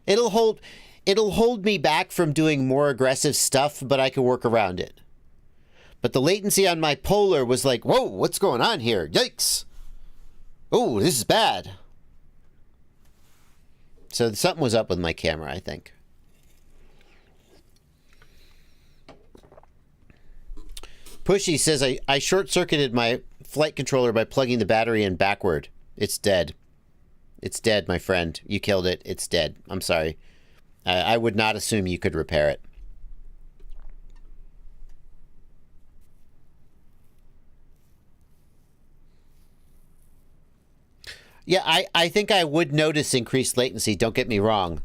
It'll hold me back from doing more aggressive stuff, but I can work around it. But the latency on my Polar was like, whoa, what's going on here? Yikes. Oh, this is bad. So something was up with my camera, I think. Pushy says, I short-circuited my flight controller by plugging the battery in backward. It's dead. It's dead, my friend. You killed it. It's dead. I'm sorry. I would not assume you could repair it. Yeah, I think I would notice increased latency, don't get me wrong.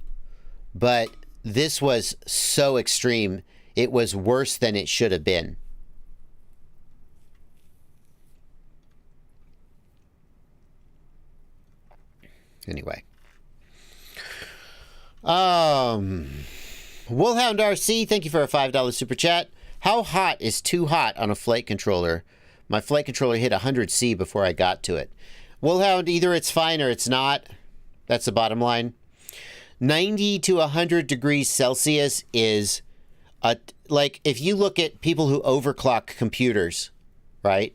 But this was so extreme, it was worse than it should have been. Anyway. Woolhound RC, thank you for a $5 super chat. How hot is too hot on a flight controller? My flight controller hit 100C before I got to it. Woolhound, either it's fine or it's not. That's the bottom line. 90 to 100 degrees Celsius is, like, if you look at people who overclock computers, right?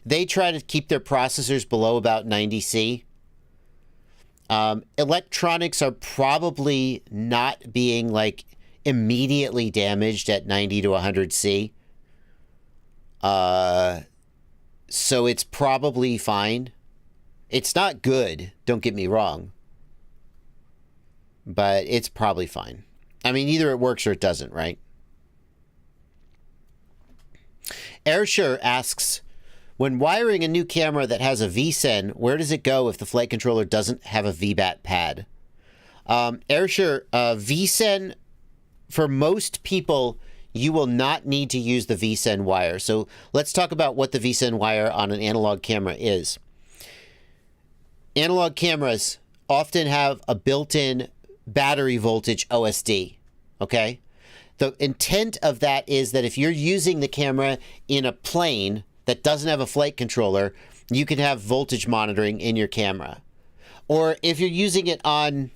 They try to keep their processors below about 90C. Electronics are probably not being, like, immediately damaged at 90 to 100C. So it's probably fine. It's not good, don't get me wrong. But it's probably fine. I mean, either it works or it doesn't, right? Airsure asks, when wiring a new camera that has a VSEN, where does it go if the flight controller doesn't have a VBAT pad? Airsure, VSEN, for most people, you will not need to use the VSEN wire. So let's talk about what the VSEN wire on an analog camera is. Analog cameras often have a built-in battery voltage OSD, okay? The intent of that is that if you're using the camera in a plane that doesn't have a flight controller, you can have voltage monitoring in your camera. Or if you're using it on,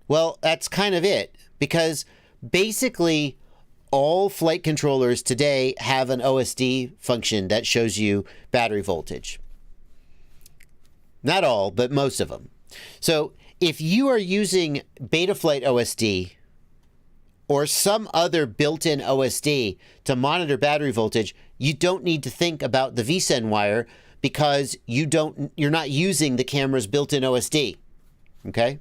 well, that's kind of it. Because basically all flight controllers today have an OSD function that shows you battery voltage. Not all, but most of them. So if you are using Betaflight OSD or some other built-in OSD to monitor battery voltage, you don't need to think about the VSEN wire because you're not using the camera's built-in OSD. Okay?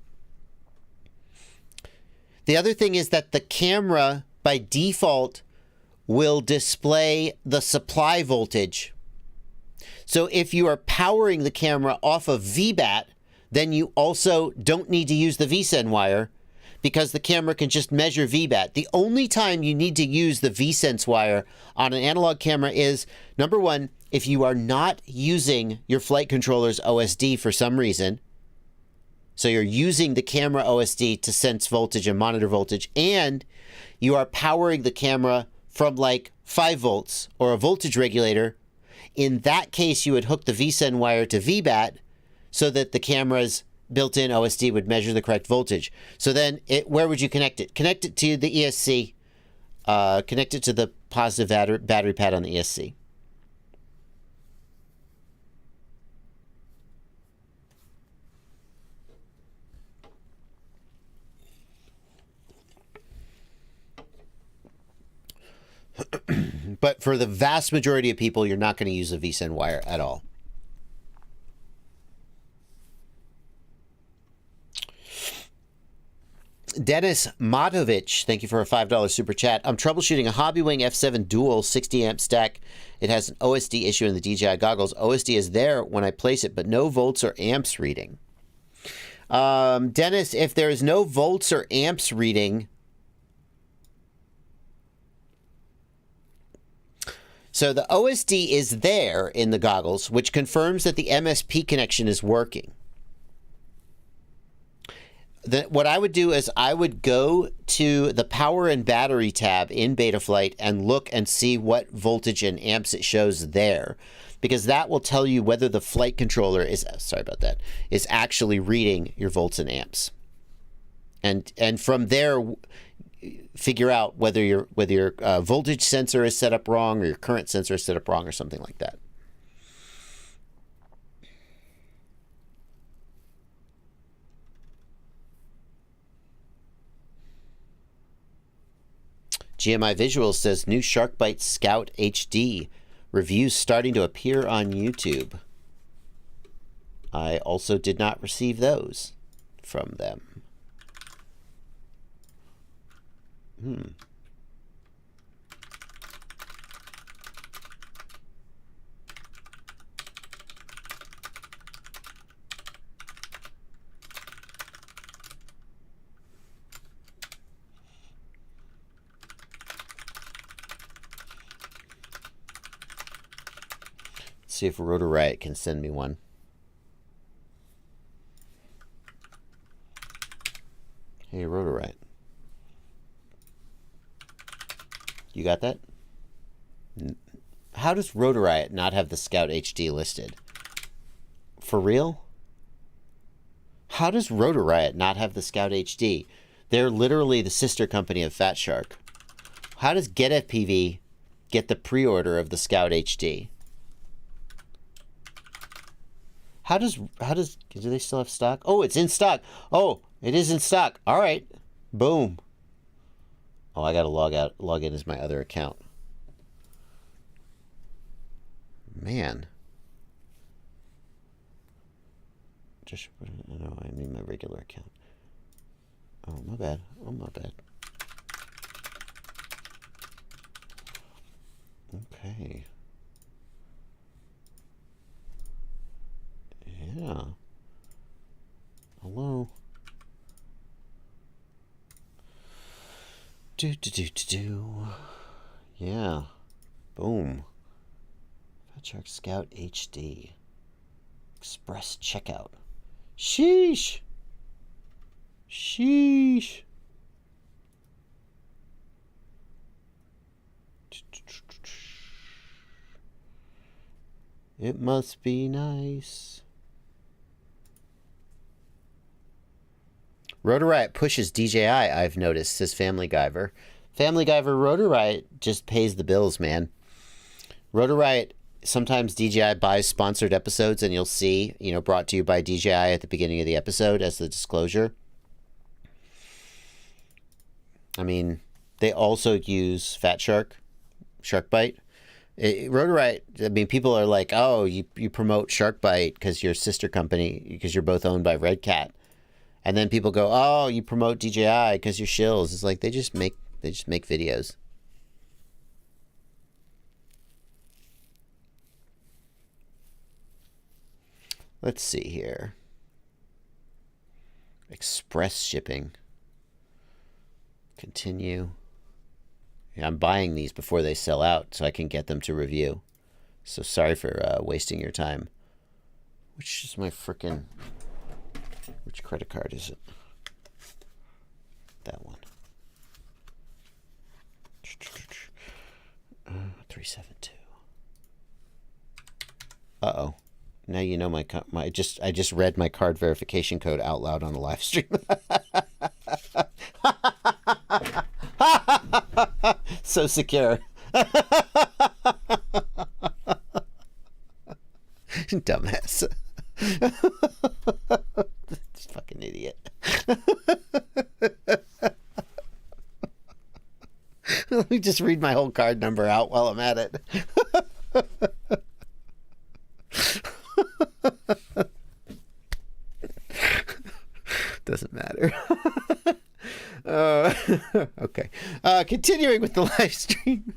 The other thing is that the camera by default will display the supply voltage So if you are powering the camera off of VBAT, then you also don't need to use the vSEN wire because the camera can just measure VBAT. The only time you need to use the vSense wire on an analog camera is, number one, if you are not using your flight controller's OSD for some reason. So you're using the camera OSD to sense voltage and monitor voltage, and you are powering the camera from like 5 volts or a voltage regulator. In that case, you would hook the vSEN wire to VBAT so that the camera's built-in OSD would measure the correct voltage. So then where would you connect it? Connect it to the ESC. Connect it to the positive battery pad on the ESC. But for the vast majority of people, you're not going to use a vSEN wire at all. Dennis Matovich, thank you for a $5 super chat. I'm troubleshooting a Hobbywing F7 dual 60 amp stack. It has an OSD issue in the DJI goggles. OSD is there when I place it, but no volts or amps reading. Dennis, if there is no volts or amps reading, so the OSD is there in the goggles, which confirms that the MSP connection is working. What I would do is I would go to the power and battery tab in Betaflight and look and see what voltage and amps it shows there, because that will tell you whether the flight controller is, sorry about that, is actually reading your volts and amps. And from there, figure out whether your voltage sensor is set up wrong or your current sensor is set up wrong or something like that. GMI Visuals says new SharkBite Scout HD reviews starting to appear on YouTube. I also did not receive those from them. See if Rotor Riot can send me one. Hey, Rotor Riot. You got that? How does Rotor Riot not have the Scout HD listed? For real? How does Rotor Riot not have the Scout HD? They're literally the sister company of Fat Shark. How does Get FPV get the pre-order of the Scout HD? How does, do they still have stock? Oh, it's in stock. Oh, it is in stock. All right. Boom. Oh, I got to log in as my other account. Man. Just, no, I need my regular account. Oh, my bad. Oh, my bad. Okay. Yeah. Hello. Yeah. Boom. Fat Shark Scout HD. Express checkout. Sheesh. Sheesh. It must be nice. Rotor Riot pushes DJI, I've noticed, says Family Guyver. Family Guyver, Rotor Riot just pays the bills, man. Rotor Riot, sometimes DJI buys sponsored episodes, and you'll see, you know, brought to you by DJI at the beginning of the episode as the disclosure. I mean, they also use Fat Shark, SharkBite. Rotor Riot, I mean, people are like, oh, you promote SharkBite because you're a sister company, because you're both owned by Red Cat. And then people go, oh, you promote DJI because you're shills. It's like they just make videos. Let's see here. Express shipping. Continue. Yeah, I'm buying these before they sell out so I can get them to review. So sorry for wasting your time. Which is my frickin'... Which credit card is it? That one. 372. Uh-oh. Now you know my I just read my card verification code out loud on the live stream. So secure. Dumbass. Just fucking idiot. Let me just read my whole card number out while I'm at it. Doesn't matter. Okay. Continuing with the live stream.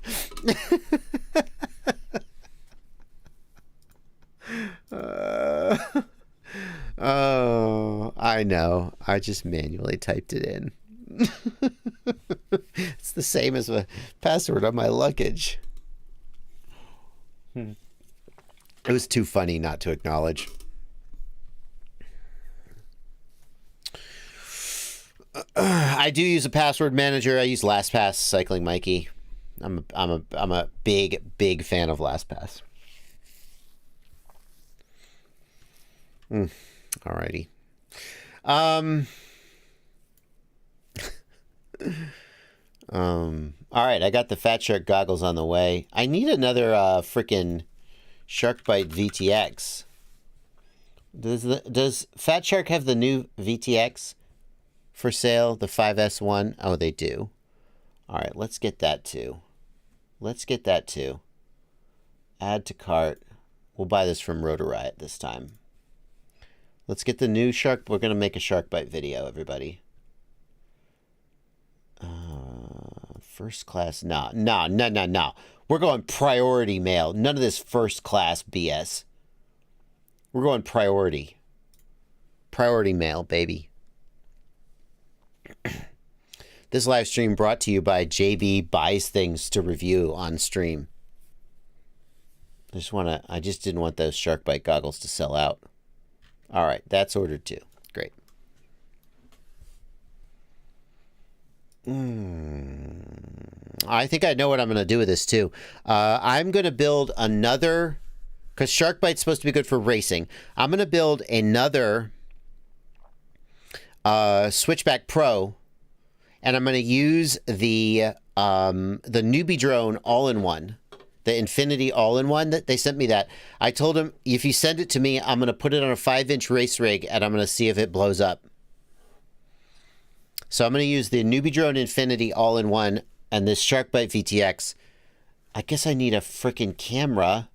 Oh, I know. I just manually typed it in. It's the same as the password on my luggage. It was too funny not to acknowledge. I do use a password manager. I use LastPass, Cycling Mikey. I'm a big fan of LastPass. Alrighty. All right, I got the Fat Shark goggles on the way. I need another freaking Sharkbite VTX. Does Fat Shark have the new VTX for sale? The 5S1? Oh, they do. All right, let's get that too. Let's get that too. Add to cart. We'll buy this from Rotor Riot this time. Let's get the new Shark. We're going to make a Sharkbite video, everybody. First class. No. We're going priority mail. None of this first class BS. We're going priority. Priority mail, baby. This live stream brought to you by JB Buys Things to Review on stream. I just didn't want those Sharkbite goggles to sell out. All right, that's ordered too. Great. I think I know what I'm going to do with this too. I'm going to build another, because Sharkbite's supposed to be good for racing. I'm going to build another Switchback Pro, and I'm going to use the Newbie drone all-in-one, the Infinity all-in-one. That they sent me that. I told him, if you send it to me, I'm going to put it on a 5-inch race rig, and I'm going to see if it blows up. So I'm going to use the Newbie drone Infinity all-in-one and this Sharkbite VTX. I guess I need a freaking camera.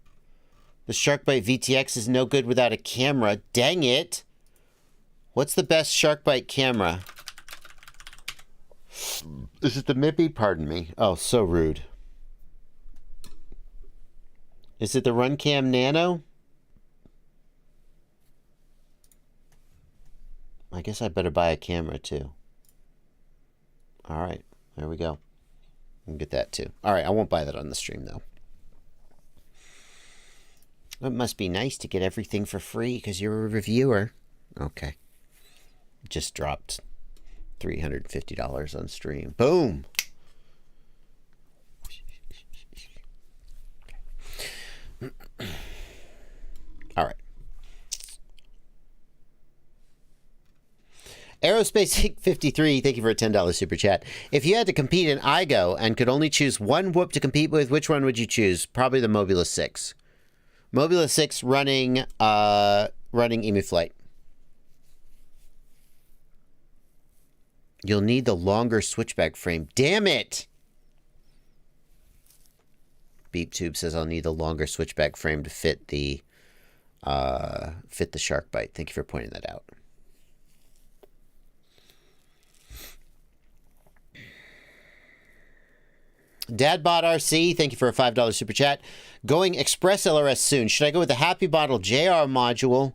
The Sharkbite VTX is no good without a camera. Dang it. What's the best Sharkbite camera? Is it the Mippy? Pardon me. Oh, so rude. Is it the Runcam Nano? I guess I better buy a camera too. All right, there we go. We'll get that too. All right, I won't buy that on the stream though. It must be nice to get everything for free because you're a reviewer. Okay. Just dropped $350 on stream. Boom. All right. Aerospace 53, thank you for a $10 super chat. If you had to compete in IGO and could only choose one whoop to compete with, which one would you choose? Probably the Mobula 6. Mobula 6 running Emu Flight. You'll need the longer switchback frame. Damn it! BeepTube says I'll need the longer switchback frame to fit the Sharkbite. Thank you for pointing that out. Dadbot RC, thank you for a $5 super chat. Going Express LRS soon. Should I go with the Happy Bottle JR module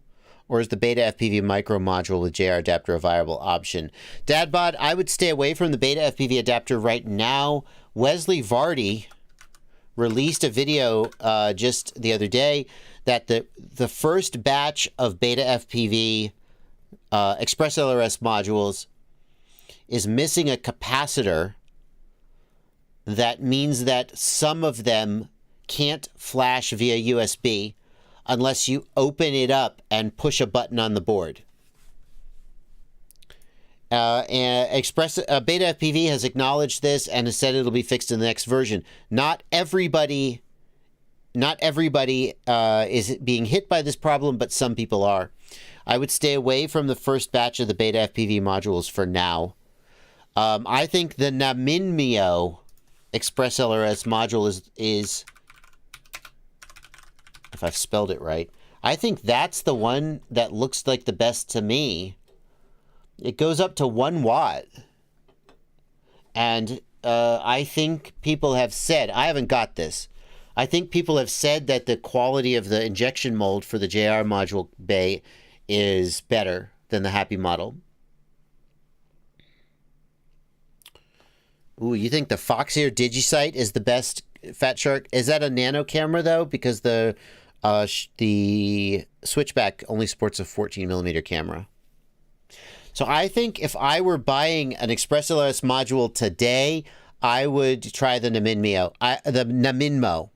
Or is the Beta FPV micro module with JR adapter a viable option? Dadbod, I would stay away from the Beta FPV adapter right now. Wesley Vardy released a video just the other day that the first batch of Beta FPV Express LRS modules is missing a capacitor. That means that some of them can't flash via USB unless you open it up and push a button on the board. And Beta FPV has acknowledged this and has said it'll be fixed in the next version. Not everybody is being hit by this problem, but some people are. I would stay away from the first batch of the Beta FPV modules for now. I think the Naminmio Express LRS module is, if I've spelled it right, I think that's the one that looks like the best to me. It goes up to 1 watt. And I think people have said, I haven't got this, I think people have said that the quality of the injection mold for the JR module bay is better than the Happy model. Ooh, you think the Foxeer DigiSight is the best, Fat Shark? Is that a nano camera, though? Because the Switchback only supports a 14mm camera. So I think if I were buying an Express LRS module today, I would try the Naminmio. The Naminmo.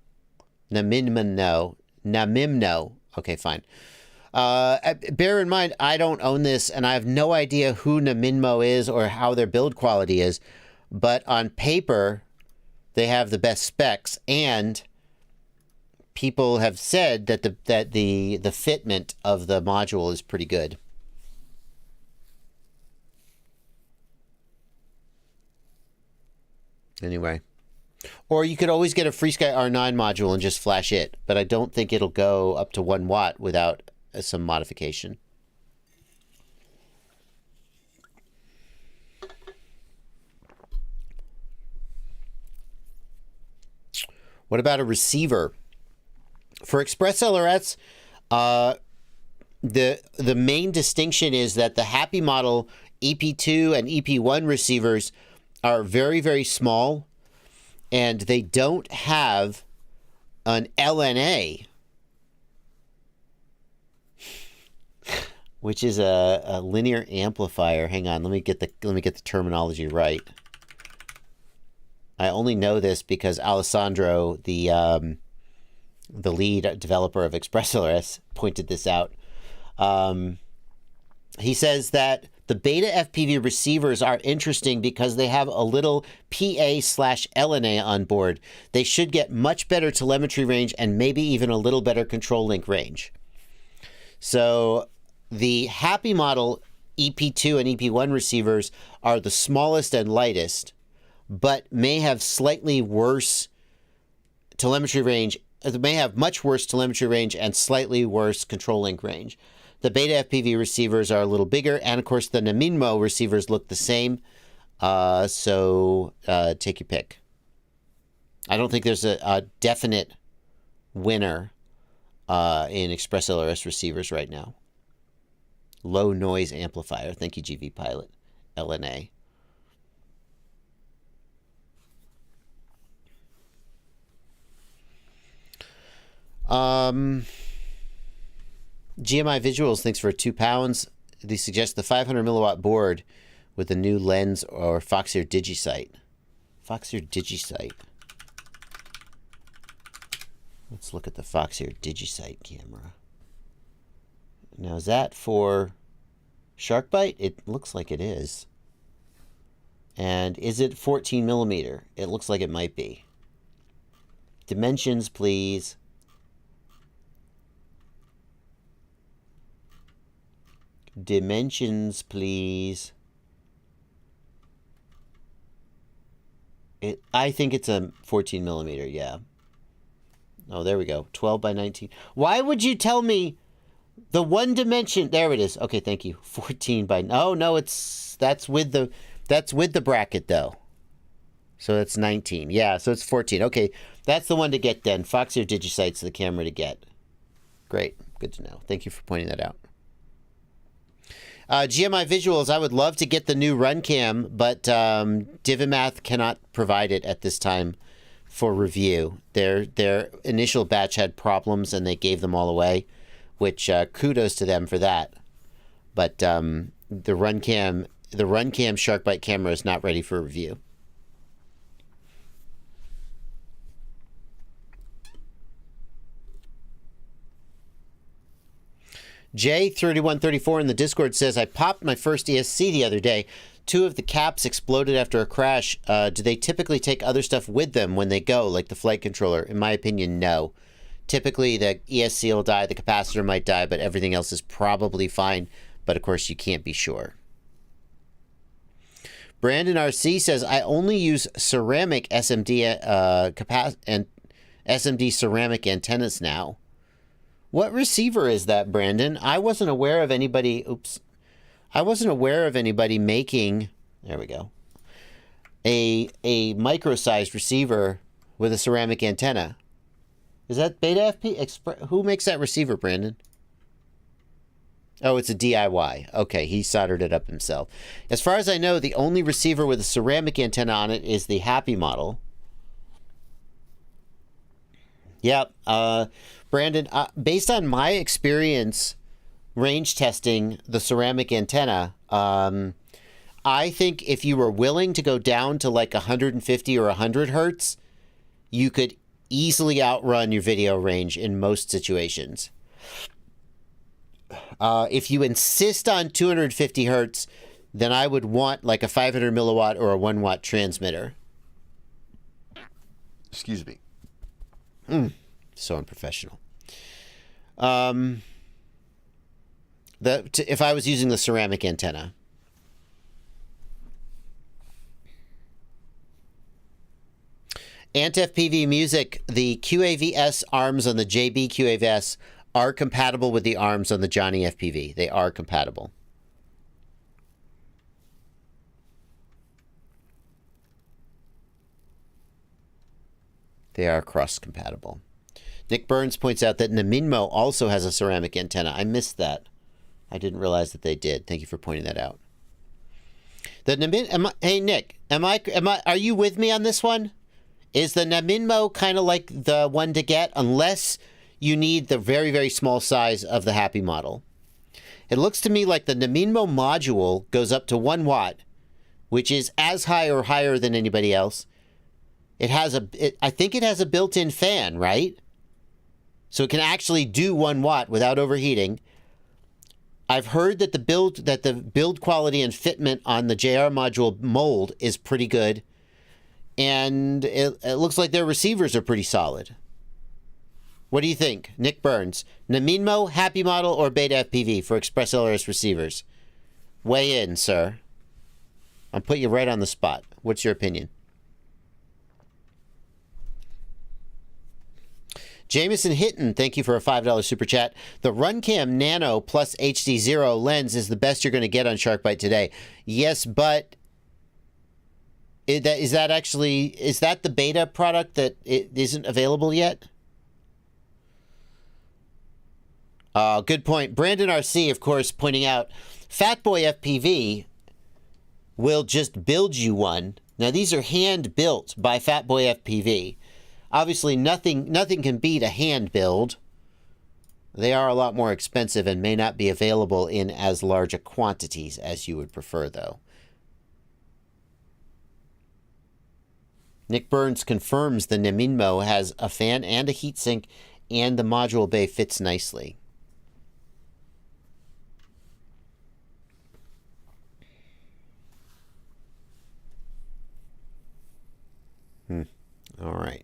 Namimno. Okay, fine. Bear in mind, I don't own this, and I have no idea who Naminmo is or how their build quality is. But on paper, they have the best specs, and people have said that the fitment of the module is pretty good. Anyway. Or you could always get a FreeSky R9 module and just flash it, but I don't think it'll go up to 1 watt without some modification. What about a receiver? For Express LRS, the main distinction is that the Happy model EP2 and EP1 receivers are very, very small, and they don't have an LNA, which is a linear amplifier. Hang on, let me get the terminology right. I only know this because Alessandro, the lead developer of Express LRS, pointed this out. He says that the Beta FPV receivers are interesting because they have a little PA/LNA on board. They should get much better telemetry range and maybe even a little better control link range. So the Happy model EP2 and EP1 receivers are the smallest and lightest, but may have slightly worse telemetry range. They may have much worse telemetry range and slightly worse control link range. The Beta FPV receivers are a little bigger, and of course the Naminmo receivers look the same. So take your pick. I don't think there's a definite winner in Express LRS receivers right now. Low noise amplifier. Thank you, GV Pilot. LNA. GMI Visuals thanks for £2. They suggest the 500 milliwatt board with the new lens or Foxeer DigiSight. Foxeer DigiSight. Let's look at the Foxeer DigiSight camera. Now, is that for Sharkbite? It looks like it is. And is it 14mm? It looks like it might be. Dimensions, please. Dimensions, please. I think it's a 14mm, yeah. Oh, there we go. 12 by 19. Why would you tell me the one dimension? There it is. Okay, thank you. 14 by... Oh, no, that's with the bracket, though. So that's 19. Yeah, so it's 14. Okay, that's the one to get then. Foxeer DigiSight's the camera to get. Great. Good to know. Thank you for pointing that out. GMI Visuals, I would love to get the new run cam, but Divimath cannot provide it at this time for review. Their initial batch had problems and they gave them all away, which kudos to them for that. But the run cam Sharkbite camera is not ready for review. J3134 in the Discord says, I popped my first ESC the other day. 2 of the caps exploded after a crash. Do they typically take other stuff with them when they go, like the flight controller? In my opinion, no. Typically, the ESC will die, the capacitor might die, but everything else is probably fine. But, of course, you can't be sure. Brandon RC says, I only use ceramic SMD and SMD ceramic antennas now. What receiver is that, Brandon? I wasn't aware of anybody... Oops. I wasn't aware of anybody making... There we go. A micro-sized receiver with a ceramic antenna. Is that Beta FP? Who makes that receiver, Brandon? Oh, it's a DIY. Okay, he soldered it up himself. As far as I know, the only receiver with a ceramic antenna on it is the Happy model. Yep. Brandon, based on my experience range testing the ceramic antenna, I think if you were willing to go down to like 150 or 100 hertz, you could easily outrun your video range in most situations. If you insist on 250 hertz, then I would want like a 500 milliwatt or a 1 watt transmitter. Excuse me. So unprofessional. If I was using the ceramic antenna. Ant-FPV Music, the QAVS arms on the JB QAVS are compatible with the arms on the Johnny FPV. They are compatible. They are cross-compatible. Nick Burns points out that Naminmo also has a ceramic antenna. I missed that. I didn't realize that they did. Thank you for pointing that out. Hey Nick, are you with me on this one? Is the Naminmo kind of like the one to get unless you need the very, very small size of the Happy model? It looks to me like the Naminmo module goes up to 1 watt, which is as high or higher than anybody else. I think it has a built-in fan, right? So it can actually do 1 watt without overheating. I've heard that the build quality and fitment on the JR module mold is pretty good. And it looks like their receivers are pretty solid. What do you think? Nick Burns. Naminmo, Happy model, or Beta FPV for Express LRS receivers? Weigh in, sir. I'll put you right on the spot. What's your opinion? Jameson Hitton, thank you for a $5 super chat. The Runcam Nano plus HD0 lens is the best you're going to get on Sharkbite today. Yes, but is that the beta product that it isn't available yet? Good point. Brandon RC, of course, pointing out Fatboy FPV will just build you one. Now, these are hand-built by Fatboy FPV. Obviously, nothing can beat a hand build. They are a lot more expensive and may not be available in as large a quantities as you would prefer, though. Nick Burns confirms the Naminmo has a fan and a heatsink, and the module bay fits nicely. All right.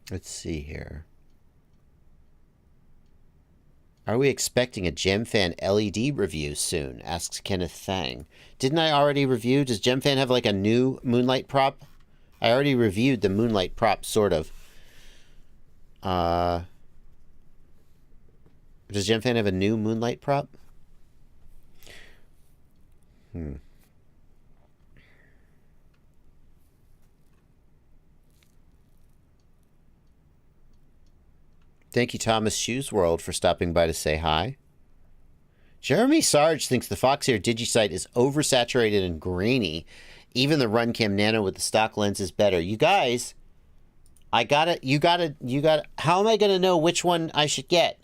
Let's see here. Are we expecting a GemFan LED review soon? Asks Kenneth Thang. Didn't I already review? Does GemFan have like a new Moonlight prop? I already reviewed the Moonlight prop, sort of. Does GemFan have a new Moonlight prop? Thank you, Thomas Shoes World, for stopping by to say hi. Jeremy Sarge thinks the Foxeer DigiSight is oversaturated and grainy. Even the Runcam Nano with the stock lens is better. You guys, you gotta, how am I gonna know which one I should get?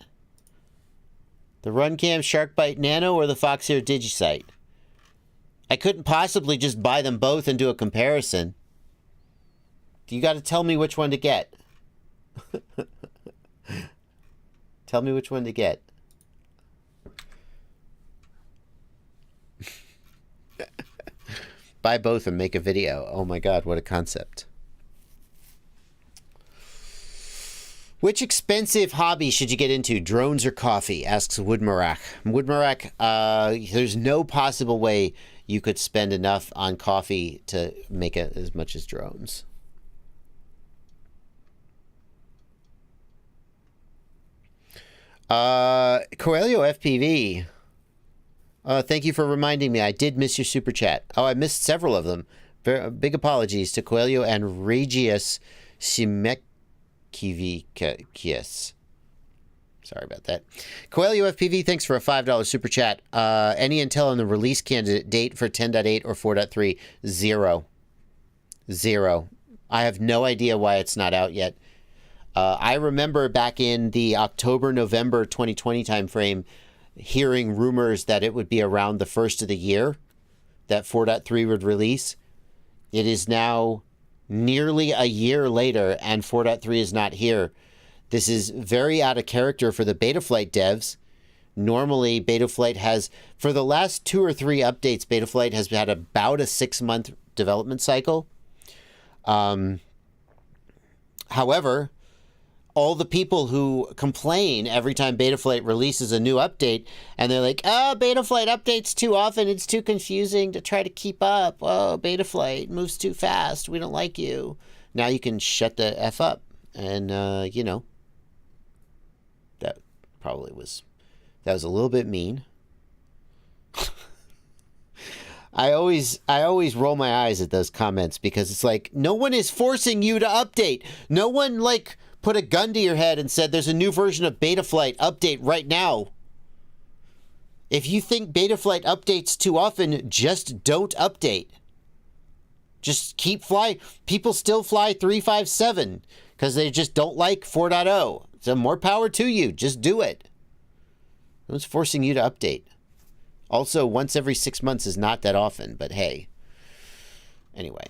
The Runcam Sharkbite Nano or the Foxeer DigiSight? I couldn't possibly just buy them both and do a comparison. You gotta tell me which one to get. Tell me which one to get. Buy both and make a video. Oh my god, what a concept. Which expensive hobby should you get into, drones or coffee? Asks Woodmarak. Woodmarak, there's no possible way you could spend enough on coffee to make it as much as drones. Coelho FPV. Thank you for reminding me. I did miss your super chat. Oh, I missed several of them. Big apologies to Coelho and Regius Simekivikius. Sorry about that. Coelho FPV, thanks for a $5 super chat. Any intel on the release candidate date for 10.8 or 4.3? Zero. I have no idea why it's not out yet. I remember back in the October-November 2020 timeframe hearing rumors that it would be around the first of the year that 4.3 would release. It is now nearly a year later and 4.3 is not here. This is very out of character for the Betaflight devs. Normally, Betaflight has, for the last 2 or 3 updates, Betaflight has had about a 6-month development cycle. However, all the people who complain every time Betaflight releases a new update, and they're like, oh, Betaflight updates too often, it's too confusing to try to keep up. Oh, Betaflight moves too fast, we don't like you. Now you can shut the F up. And, you know, that was a little bit mean. I always roll my eyes at those comments because it's like, no one is forcing you to update. No one, like, put a gun to your head and said, there's a new version of Betaflight, update right now. If you think Betaflight updates too often, just don't update. Just keep flying. People still fly 357 because they just don't like 4.0. So more power to you. Just do it. No one's forcing you to update. Also, once every 6 months is not that often, but hey. Anyway.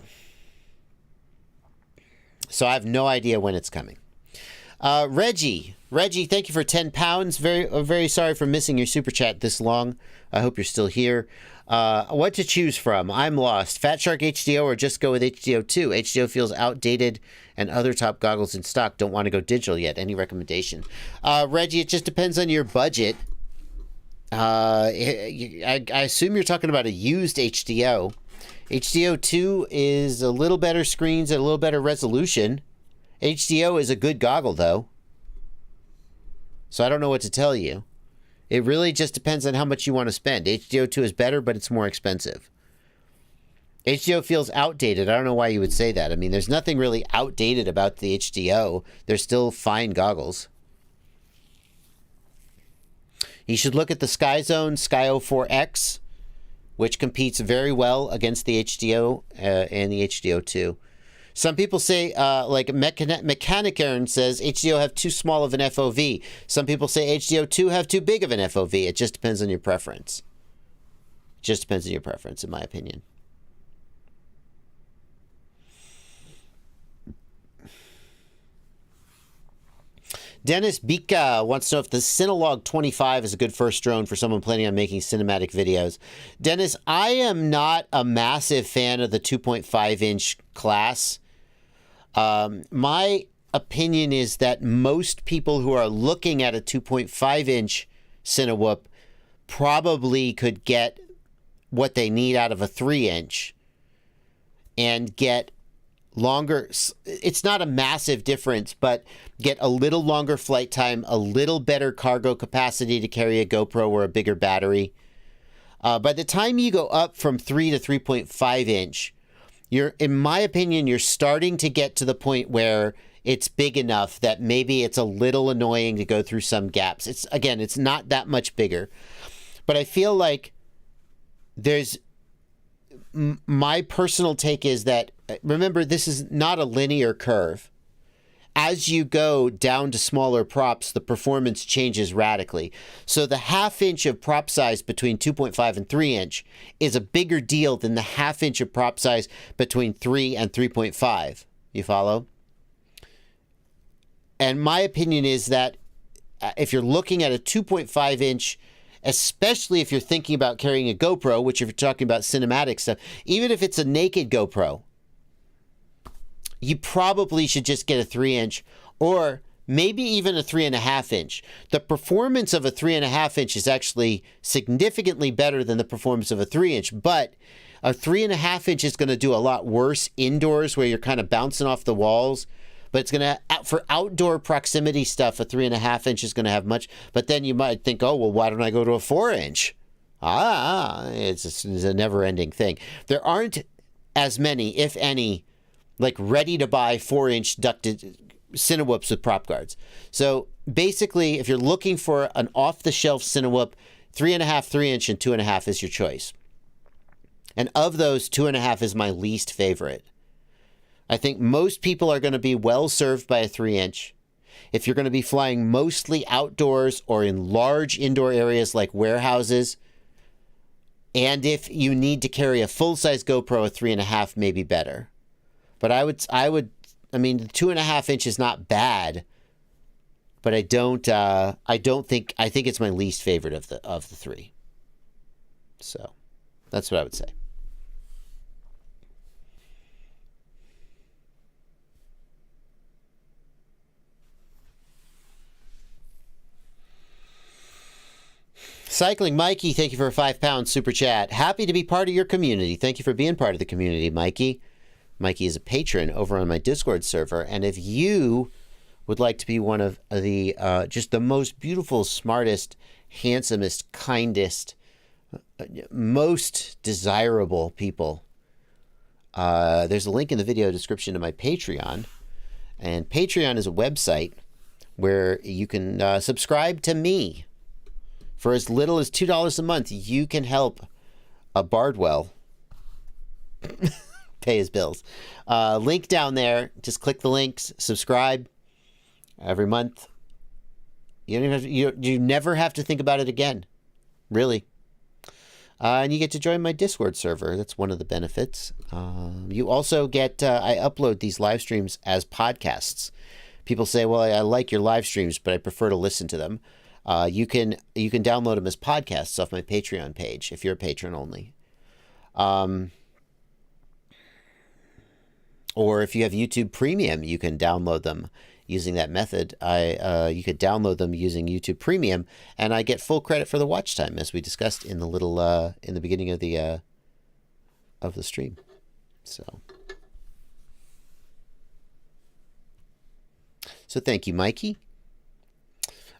So I have no idea when it's coming. Reggie, thank you for 10 pounds. Very sorry for missing your super chat this long. I hope you're still here. What to choose from? I'm lost. Fat Shark HDO or just go with HDO 2? HDO feels outdated and other top goggles in stock don't want to go digital yet. Any recommendation? Reggie, it just depends on your budget. I assume you're talking about a used HDO. HDO 2 is a little better screens and a little better resolution. HDO is a good goggle, though. So I don't know what to tell you. It really just depends on how much you want to spend. HDO 2 is better, but it's more expensive. HDO feels outdated. I don't know why you would say that. I mean, there's nothing really outdated about the HDO. They're still fine goggles. You should look at the SkyZone Skyo 4X, which competes very well against the HDO and the HDO 2. Some people say, like Mechanic Aaron says, HDO have too small of an FOV. Some people say HDO 2 have too big of an FOV. It just depends on your preference. It just depends on your preference, in my opinion. Dennis Bika wants to know if the Cinelog 25 is a good first drone for someone planning on making cinematic videos. Dennis, I am not a massive fan of the 2.5-inch class. My opinion is that most people who are looking at a 2.5-inch Cinewhoop probably could get what they need out of a 3-inch and get longer. It's not a massive difference, but get a little longer flight time, a little better cargo capacity to carry a GoPro or a bigger battery. By the time you go up from 3 to 3.5 inch, in my opinion, you're starting to get to the point where it's big enough that maybe it's a little annoying to go through some gaps. It's not that much bigger. But I feel like my personal take is that, remember, this is not a linear curve. As you go down to smaller props, the performance changes radically. So the half-inch of prop size between 2.5 and 3-inch is a bigger deal than the half-inch of prop size between 3 and 3.5. You follow? And my opinion is that if you're looking at a 2.5-inch, especially if you're thinking about carrying a GoPro, which if you're talking about cinematic stuff, even if it's a naked GoPro, you probably should just get a 3-inch or maybe even a 3.5-inch. The performance of a 3.5-inch is actually significantly better than the performance of a 3-inch, but a 3.5-inch is going to do a lot worse indoors where you're kind of bouncing off the walls. But it's going to, for outdoor proximity stuff, a 3.5-inch is going to have much. But then you might think, oh, well, why don't I go to a 4-inch? It's a never-ending thing. There aren't as many, if any, like ready-to-buy 4-inch ducted Cinewhoops with prop guards. So basically, if you're looking for an off-the-shelf Cinewhoop, 3.5, 3-inch, and 2.5 is your choice. And of those, 2.5 is my least favorite. I think most people are going to be well served by a 3-inch. If you're going to be flying mostly outdoors or in large indoor areas like warehouses, and if you need to carry a full-size GoPro, a 3.5 may be better. But I mean, the 2.5-inch is not bad, but I think it's my least favorite of the three. So that's what I would say. Cycling Mikey, thank you for a £5 super chat. Happy to be part of your community. Thank you for being part of the community, Mikey. Mikey is a patron over on my Discord server. And if you would like to be one of the just the most beautiful, smartest, handsomest, kindest, most desirable people, there's a link in the video description to my Patreon. And Patreon is a website where you can subscribe to me. For as little as $2 a month, you can help a Bardwell pay his bills. Link down there. Just click the links. Subscribe every month. You never have to think about it again. Really. And you get to join my Discord server. That's one of the benefits. You also get... I upload these live streams as podcasts. People say, well, I like your live streams, but I prefer to listen to them. You can download them as podcasts off my Patreon page if you're a patron only. Or if you have YouTube Premium, you can download them using that method. You could download them using YouTube Premium, and I get full credit for the watch time, as we discussed in the little in the beginning of the stream. So thank you, Mikey.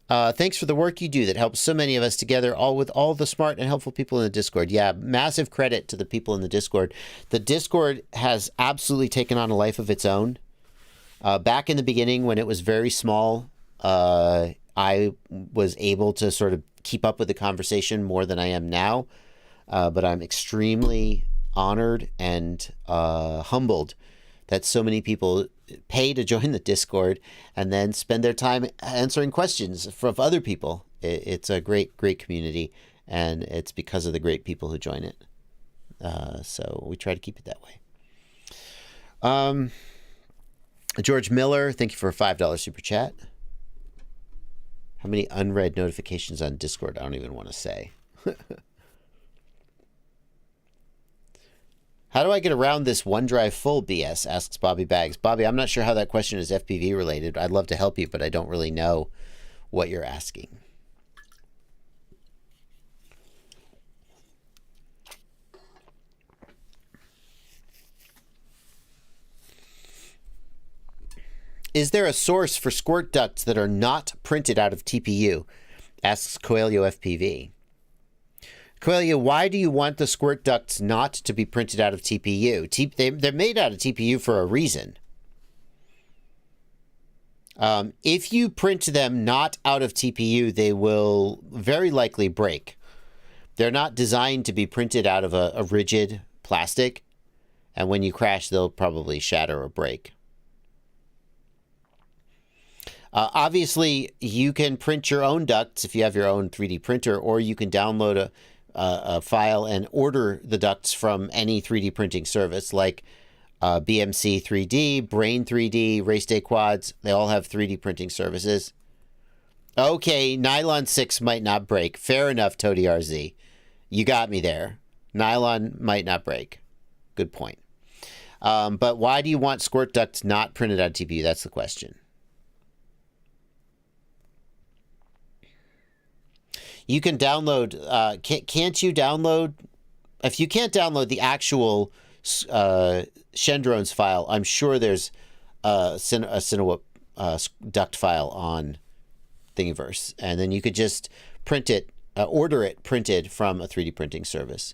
Thanks for the work you do that helps so many of us together, all with all the smart and helpful people in the Discord. Yeah, massive credit to the people in the Discord. The Discord has absolutely taken on a life of its own. Back in the beginning, when it was very small, I was able to sort of keep up with the conversation more than I am now. But I'm extremely honored and humbled that so many people pay to join the Discord and then spend their time answering questions from other people. It's a great, great community, and it's because of the great people who join it. So we try to keep it that way. George Miller, thank you for a $5 super chat. How many unread notifications on Discord? I don't even want to say. How do I get around this OneDrive full BS? Asks Bobby Bags. Bobby, I'm not sure how that question is FPV related. I'd love to help you, but I don't really know what you're asking. Is there a source for squirt ducts that are not printed out of TPU? Asks Coelho FPV. Coelho, why do you want the squirt ducts not to be printed out of TPU? They're made out of TPU for a reason. If you print them not out of TPU, they will very likely break. They're not designed to be printed out of a rigid plastic, and when you crash, they'll probably shatter or break. Obviously, you can print your own ducts if you have your own 3D printer, or you can download a file and order the ducts from any 3D printing service like BMC 3D, Brain 3D, Race Day Quads. They all have 3D printing services. Okay, nylon 6 might not break. Fair enough, Toady RZ. You got me there. Nylon might not break. Good point. But why do you want squirt ducts not printed out of TPU? That's the question. You can download, can't you download, if you can't download the actual Shendrones file, I'm sure there's a Cinewhoop duct file on Thingiverse. And then you could just print it, order it printed from a 3D printing service.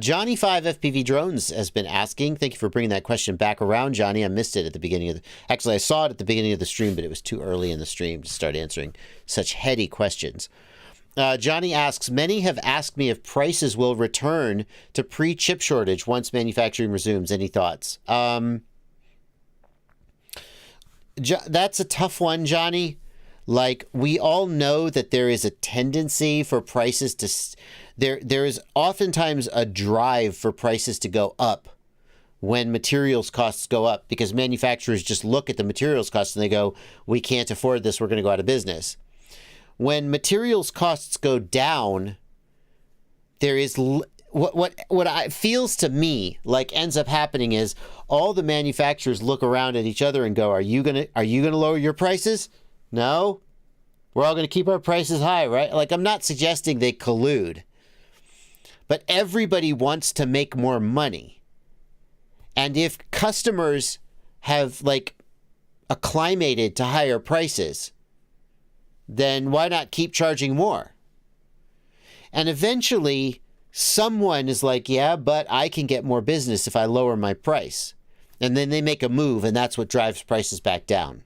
Johnny 5 FPV Drones has been asking. Thank you for bringing that question back around, Johnny. I missed it at the beginning of the... Actually, I saw it at the beginning of the stream, but it was too early in the stream to start answering such heady questions. Johnny asks, many have asked me if prices will return to pre-chip shortage once manufacturing resumes. Any thoughts? That's a tough one, Johnny. Like, we all know that there is a tendency for prices to... There is oftentimes a drive for prices to go up when materials costs go up, because manufacturers just look at the materials costs and they go, we can't afford this, we're going to go out of business. When materials costs go down, there is what feels to me like ends up happening is all the manufacturers look around at each other and go, are you gonna lower your prices? No, we're all going to keep our prices high, right? Like, I'm not suggesting they collude. But everybody wants to make more money. And if customers have, like, acclimated to higher prices, then why not keep charging more? And eventually, someone is like, yeah, but I can get more business if I lower my price. And then they make a move, and that's what drives prices back down.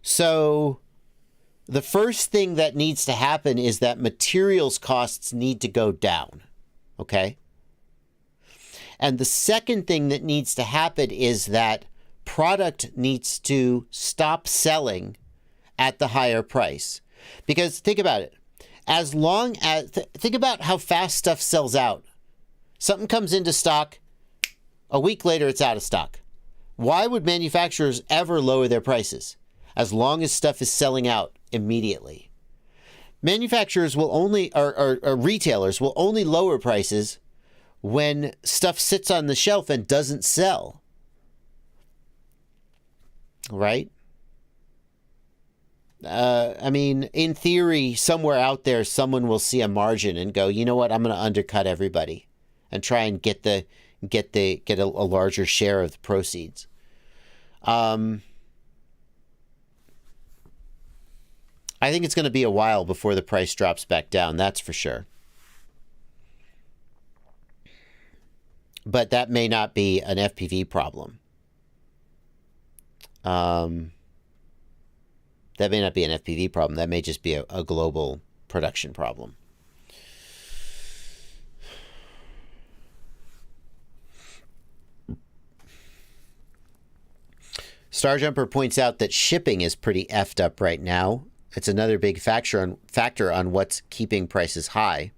So... the first thing that needs to happen is that materials costs need to go down, okay? And the second thing that needs to happen is that product needs to stop selling at the higher price. Because think about it. As long as, think about how fast stuff sells out. Something comes into stock, a week later it's out of stock. Why would manufacturers ever lower their prices? As long as stuff is selling out immediately. Manufacturers will only, or retailers will only lower prices when stuff sits on the shelf and doesn't sell. Right? I mean, in theory, somewhere out there, someone will see a margin and go, you know what, I'm going to undercut everybody and try and get a larger share of the proceeds. I think it's going to be a while before the price drops back down, that's for sure. But that may not be an FPV problem. That may not be an FPV problem. That may just be a global production problem. Starjumper points out that shipping is pretty effed up right now. It's another big factor on what's keeping prices high.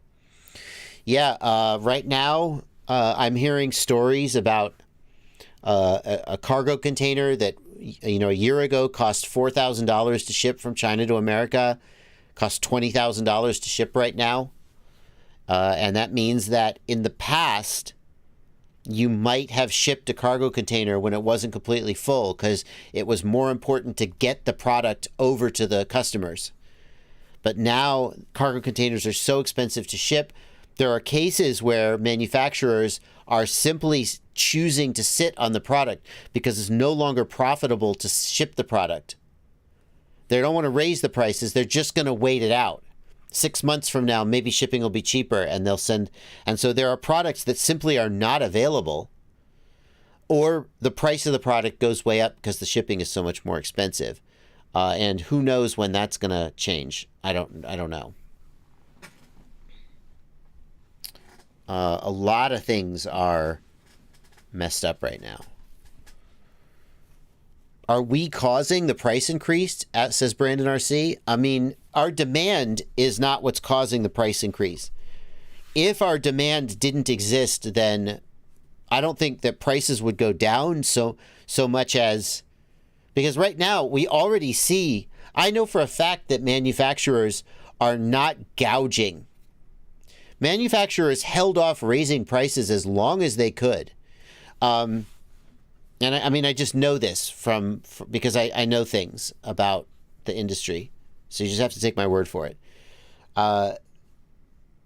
Yeah, right now I'm hearing stories about a cargo container that, you know, a year ago cost $4,000 to ship from China to America, costs $20,000 to ship right now. And that means that in the past, you might have shipped a cargo container when it wasn't completely full because it was more important to get the product over to the customers. But now cargo containers are so expensive to ship. There are cases where manufacturers are simply choosing to sit on the product because it's no longer profitable to ship the product. They don't want to raise the prices. They're just going to wait it out. 6 months from now, maybe shipping will be cheaper and they'll send. And so there are products that simply are not available, or the price of the product goes way up because the shipping is so much more expensive. And who knows when that's going to change. I don't know. A lot of things are messed up right now. Are we causing the price increase, says Brandon RC? I mean, our demand is not what's causing the price increase. If our demand didn't exist, then I don't think that prices would go down so much as... Because right now, we already see... I know for a fact that manufacturers are not gouging. Manufacturers held off raising prices as long as they could. And I mean, I just know this because I know things about the industry. So you just have to take my word for it.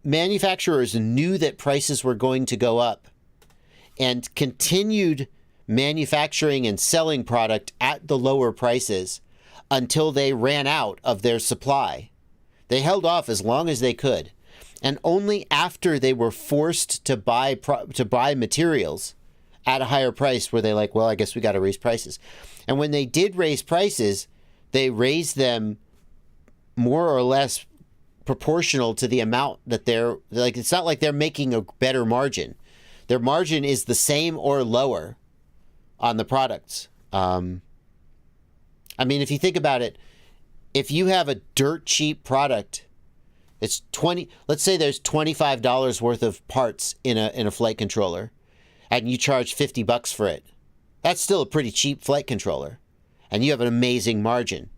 Manufacturers knew that prices were going to go up and continued manufacturing and selling product at the lower prices until they ran out of their supply. They held off as long as they could. And only after they were forced to buy materials at a higher price were they like, well, I guess we got to raise prices. And when they did raise prices, they raised them more or less proportional to the amount that they're like. It's not like they're making a better margin. Their margin is the same or lower on the products. I mean, if you think about it, if you have a dirt cheap product, it's let's say there's $25 worth of parts in a flight controller, and you charge $50 for it. That's still a pretty cheap flight controller, and you have an amazing margin.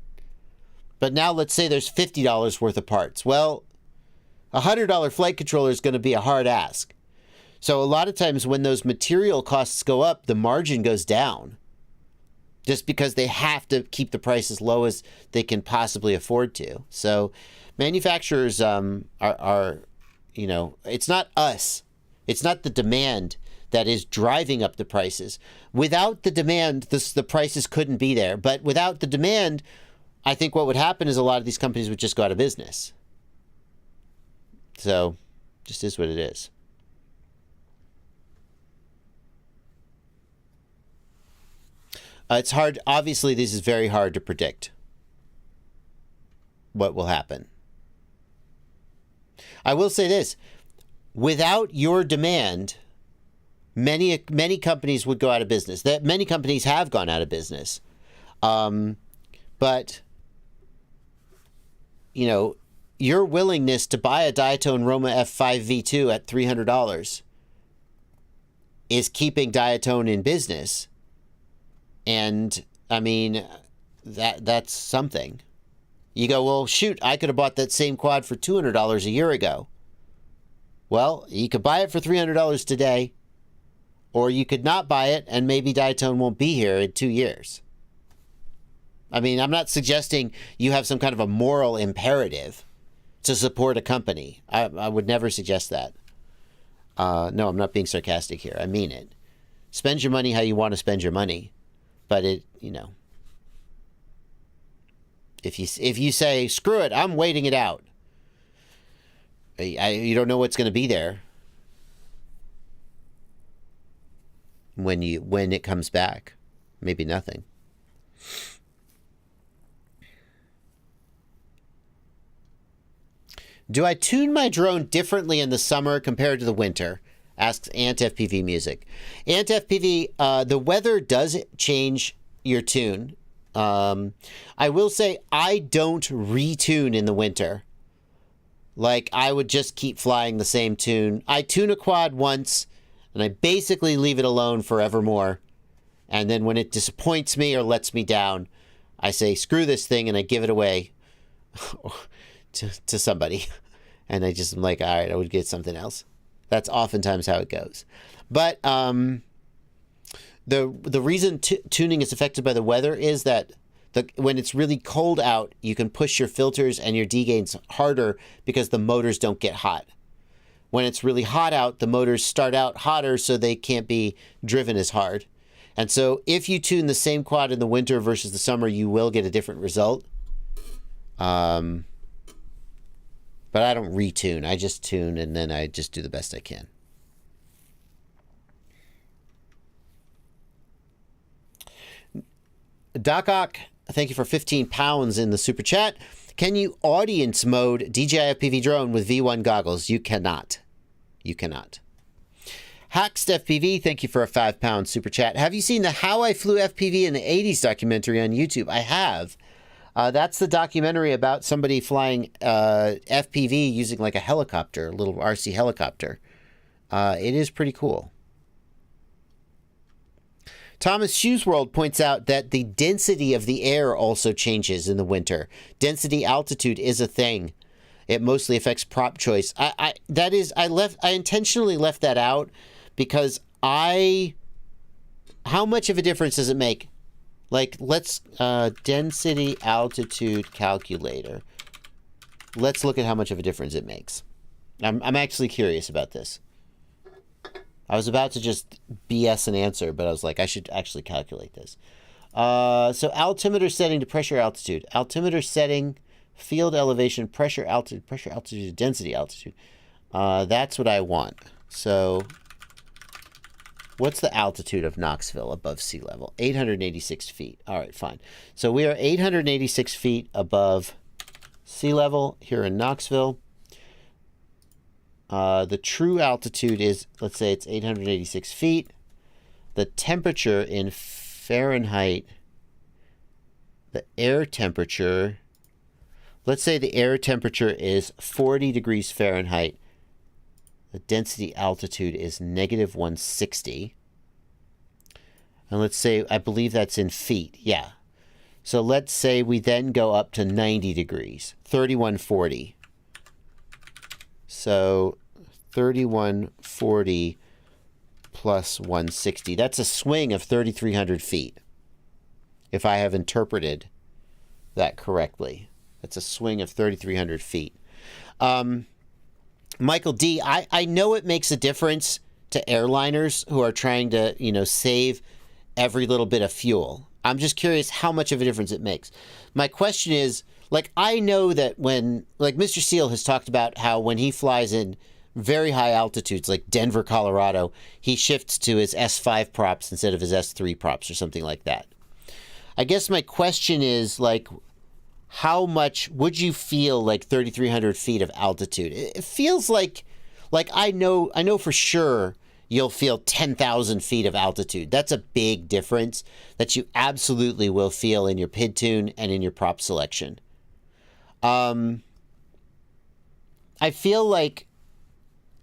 But now let's say there's $50 worth of parts. Well, a $100 flight controller is going to be a hard ask. So a lot of times when those material costs go up, the margin goes down, just because they have to keep the price as low as they can possibly afford to. So manufacturers are, you know, it's not us. It's not the demand that is driving up the prices. Without the demand, the prices couldn't be there. But without the demand, I think what would happen is a lot of these companies would just go out of business. So, just is what it is. It's hard. Obviously, this is very hard to predict what will happen. I will say this. Without your demand, many companies would go out of business. That many companies have gone out of business. But, you know, your willingness to buy a Diatone Roma F5 V2 at $300 is keeping Diatone in business. And, I mean, that's something. You go, well, shoot, I could have bought that same quad for $200 a year ago. Well, you could buy it for $300 today, or you could not buy it, and maybe Diatone won't be here in 2 years. I mean, I'm not suggesting you have some kind of a moral imperative to support a company. I would never suggest that. No, I'm not being sarcastic here. I mean it. Spend your money how you want to spend your money. But it, you know, if you say, screw it, I'm waiting it out. You don't know what's going to be there when it comes back. Maybe nothing. Do I tune my drone differently in the summer compared to the winter? Asks Ant FPV Music. Ant FPV, the weather does change your tune. I will say I don't retune in the winter. Like, I would just keep flying the same tune. I tune a quad once, and I basically leave it alone forevermore. And then when it disappoints me or lets me down, I say, screw this thing, and I give it away to somebody. And I just am like, all right, I would get something else. That's oftentimes how it goes. But the reason tuning is affected by the weather is that when it's really cold out, you can push your filters and your D-gains harder because the motors don't get hot. When it's really hot out, the motors start out hotter so they can't be driven as hard. And so if you tune the same quad in the winter versus the summer, you will get a different result. But I don't retune. I just tune, and then I just do the best I can. Docok, thank you for 15 pounds in the super chat. Can you audience mode DJI FPV drone with V1 goggles? You cannot. You cannot. Hacked FPV, thank you for a 5-pound super chat. Have you seen the How I Flew FPV in the 80s documentary on YouTube? I have. That's the documentary about somebody flying FPV using like a helicopter, a little RC helicopter. It is pretty cool. Thomas Shoes World points out that the density of the air also changes in the winter. Density altitude is a thing. It mostly affects prop choice. I intentionally left that out because how much of a difference does it make? Like, let's density altitude calculator. Let's look at how much of a difference it makes. I'm actually curious about this. I was about to just BS an answer, but I was like, I should actually calculate this. So altimeter setting to pressure altitude. Altimeter setting, field elevation, pressure altitude, density altitude. That's what I want. So what's the altitude of Knoxville above sea level? 886 feet. All right, fine. So we are 886 feet above sea level here in Knoxville. The true altitude is, let's say it's 886 feet. The temperature in Fahrenheit, the air temperature, let's say the air temperature is 40 degrees Fahrenheit. The density altitude is negative 160. And let's say, I believe that's in feet. Yeah. So let's say we then go up to 90 degrees, 3140. So 3140 plus 160. That's a swing of 3,300 feet. If I have interpreted that correctly. That's a swing of 3,300 feet. Michael D., I know it makes a difference to airliners who are trying to, save every little bit of fuel. I'm just curious how much of a difference it makes. My question is, I know that when, Mr. Seal has talked about how when he flies in very high altitudes, like Denver, Colorado, he shifts to his S5 props instead of his S3 props or something like that. I guess my question is, how much would you feel 3,300 feet of altitude? It feels like I know for sure you'll feel 10,000 feet of altitude. That's a big difference that you absolutely will feel in your PID tune and in your prop selection. I feel like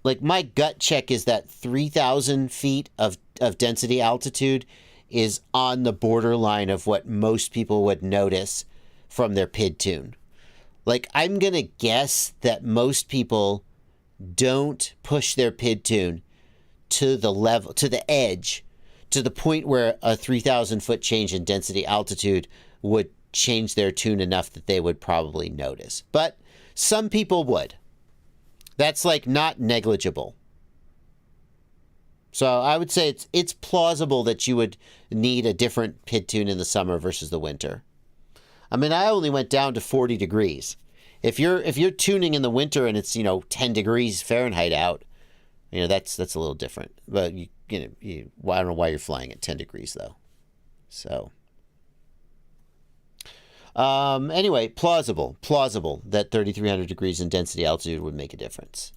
my gut check is that 3,000 feet of density altitude is on the borderline of what most people would notice from their PID tune. I'm going to guess that most people don't push their PID tune to the level, to the edge, to the point where a 3,000 foot change in density altitude would change their tune enough that they would probably notice. But some people would. That's not negligible. So I would say it's plausible that you would need a different PID tune in the summer versus the winter. I mean, I only went down to 40 degrees. If you're tuning in the winter and it's 10 degrees Fahrenheit out, that's a little different. But I don't know why you're flying at 10 degrees though. So anyway, plausible that 3,300 degrees in density altitude would make a difference.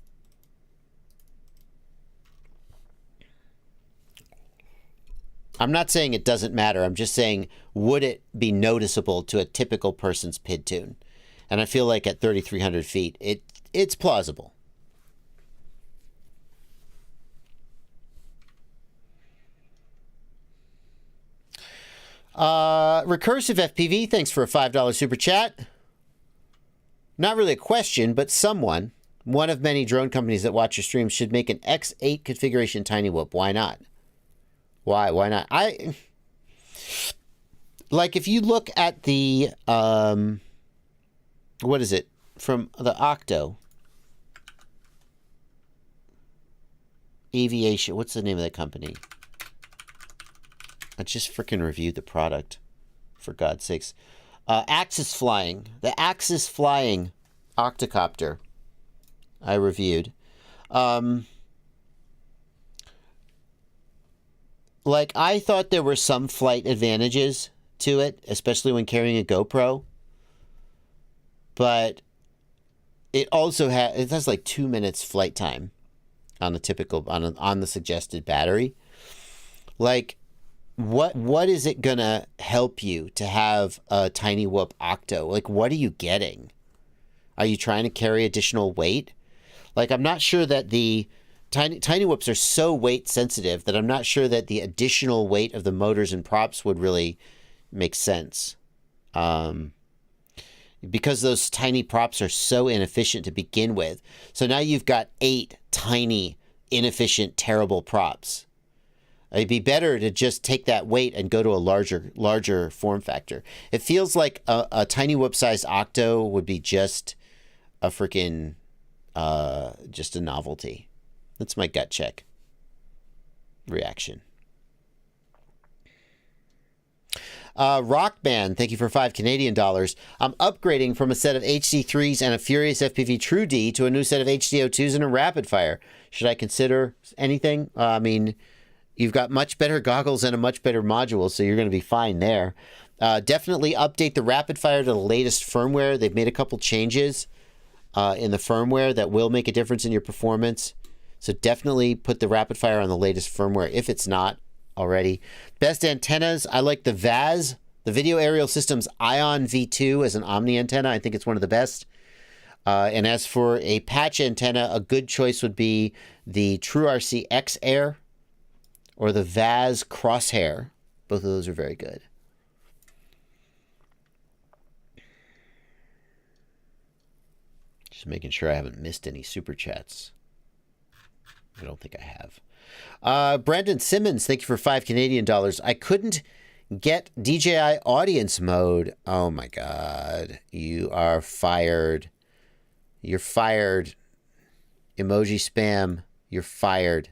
I'm not saying it doesn't matter. I'm just saying, would it be noticeable to a typical person's PID tune? And I feel like at 3,300 feet, it's plausible. Recursive FPV, thanks for a $5 super chat. Not really a question, but one of many drone companies that watch your streams should make an X8 configuration tiny whoop. Why not? Why not? If you look at the, what is it? From the Octo. Aviation. What's the name of that company? I just freaking reviewed the product, for God's sakes. Axis Flying. The Axis Flying octocopter I reviewed. I thought there were some flight advantages to it, especially when carrying a GoPro. But it also has like 2 minutes flight time on a typical on the suggested battery. Like, what is it gonna help you to have a Tiny Whoop Octo? Like, what are you getting? Are you trying to carry additional weight? Like, I'm not sure that the Tiny Whoops are so weight sensitive that I'm not sure that the additional weight of the motors and props would really make sense. Because those tiny props are so inefficient to begin with. So now you've got 8 tiny, inefficient, terrible props. It'd be better to just take that weight and go to a larger form factor. It feels like a Tiny Whoop sized Octo would be just a freaking, just a novelty. That's my gut check reaction. Rock Band, thank you for $5 Canadian. I'm upgrading from a set of HD3s and a Furious FPV True D to a new set of HD02s and a Rapid Fire. Should I consider anything? I mean, you've got much better goggles and a much better module, so you're going to be fine there. Definitely update the Rapid Fire to the latest firmware. They've made a couple changes in the firmware that will make a difference in your performance. So definitely put the Rapid Fire on the latest firmware if it's not already. Best antennas, I like the VAS, the Video Aerial Systems Ion V2 as an Omni antenna. I think it's one of the best. And as for a patch antenna, a good choice would be the TrueRC X Air or the VAS Crosshair. Both of those are very good. Just making sure I haven't missed any super chats. I don't think I have. Brandon Simmons, thank you for $5 Canadian. I couldn't get DJI audience mode. Oh my God. You are fired. You're fired. Emoji spam. You're fired.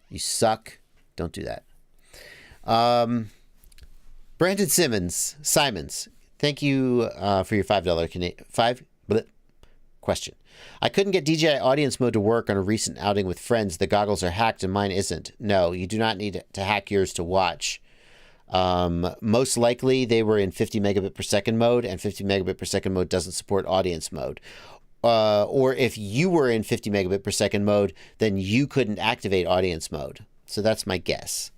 You suck. Don't do that. Brandon Simons, thank you for your $5 question. I couldn't get DJI audience mode to work on a recent outing with friends. The goggles are hacked and mine isn't. No, you do not need to hack yours to watch. Most likely they were in 50 megabit per second mode, and 50 megabit per second mode doesn't support audience mode. Or if you were in 50 megabit per second mode, then you couldn't activate audience mode. So that's my guess.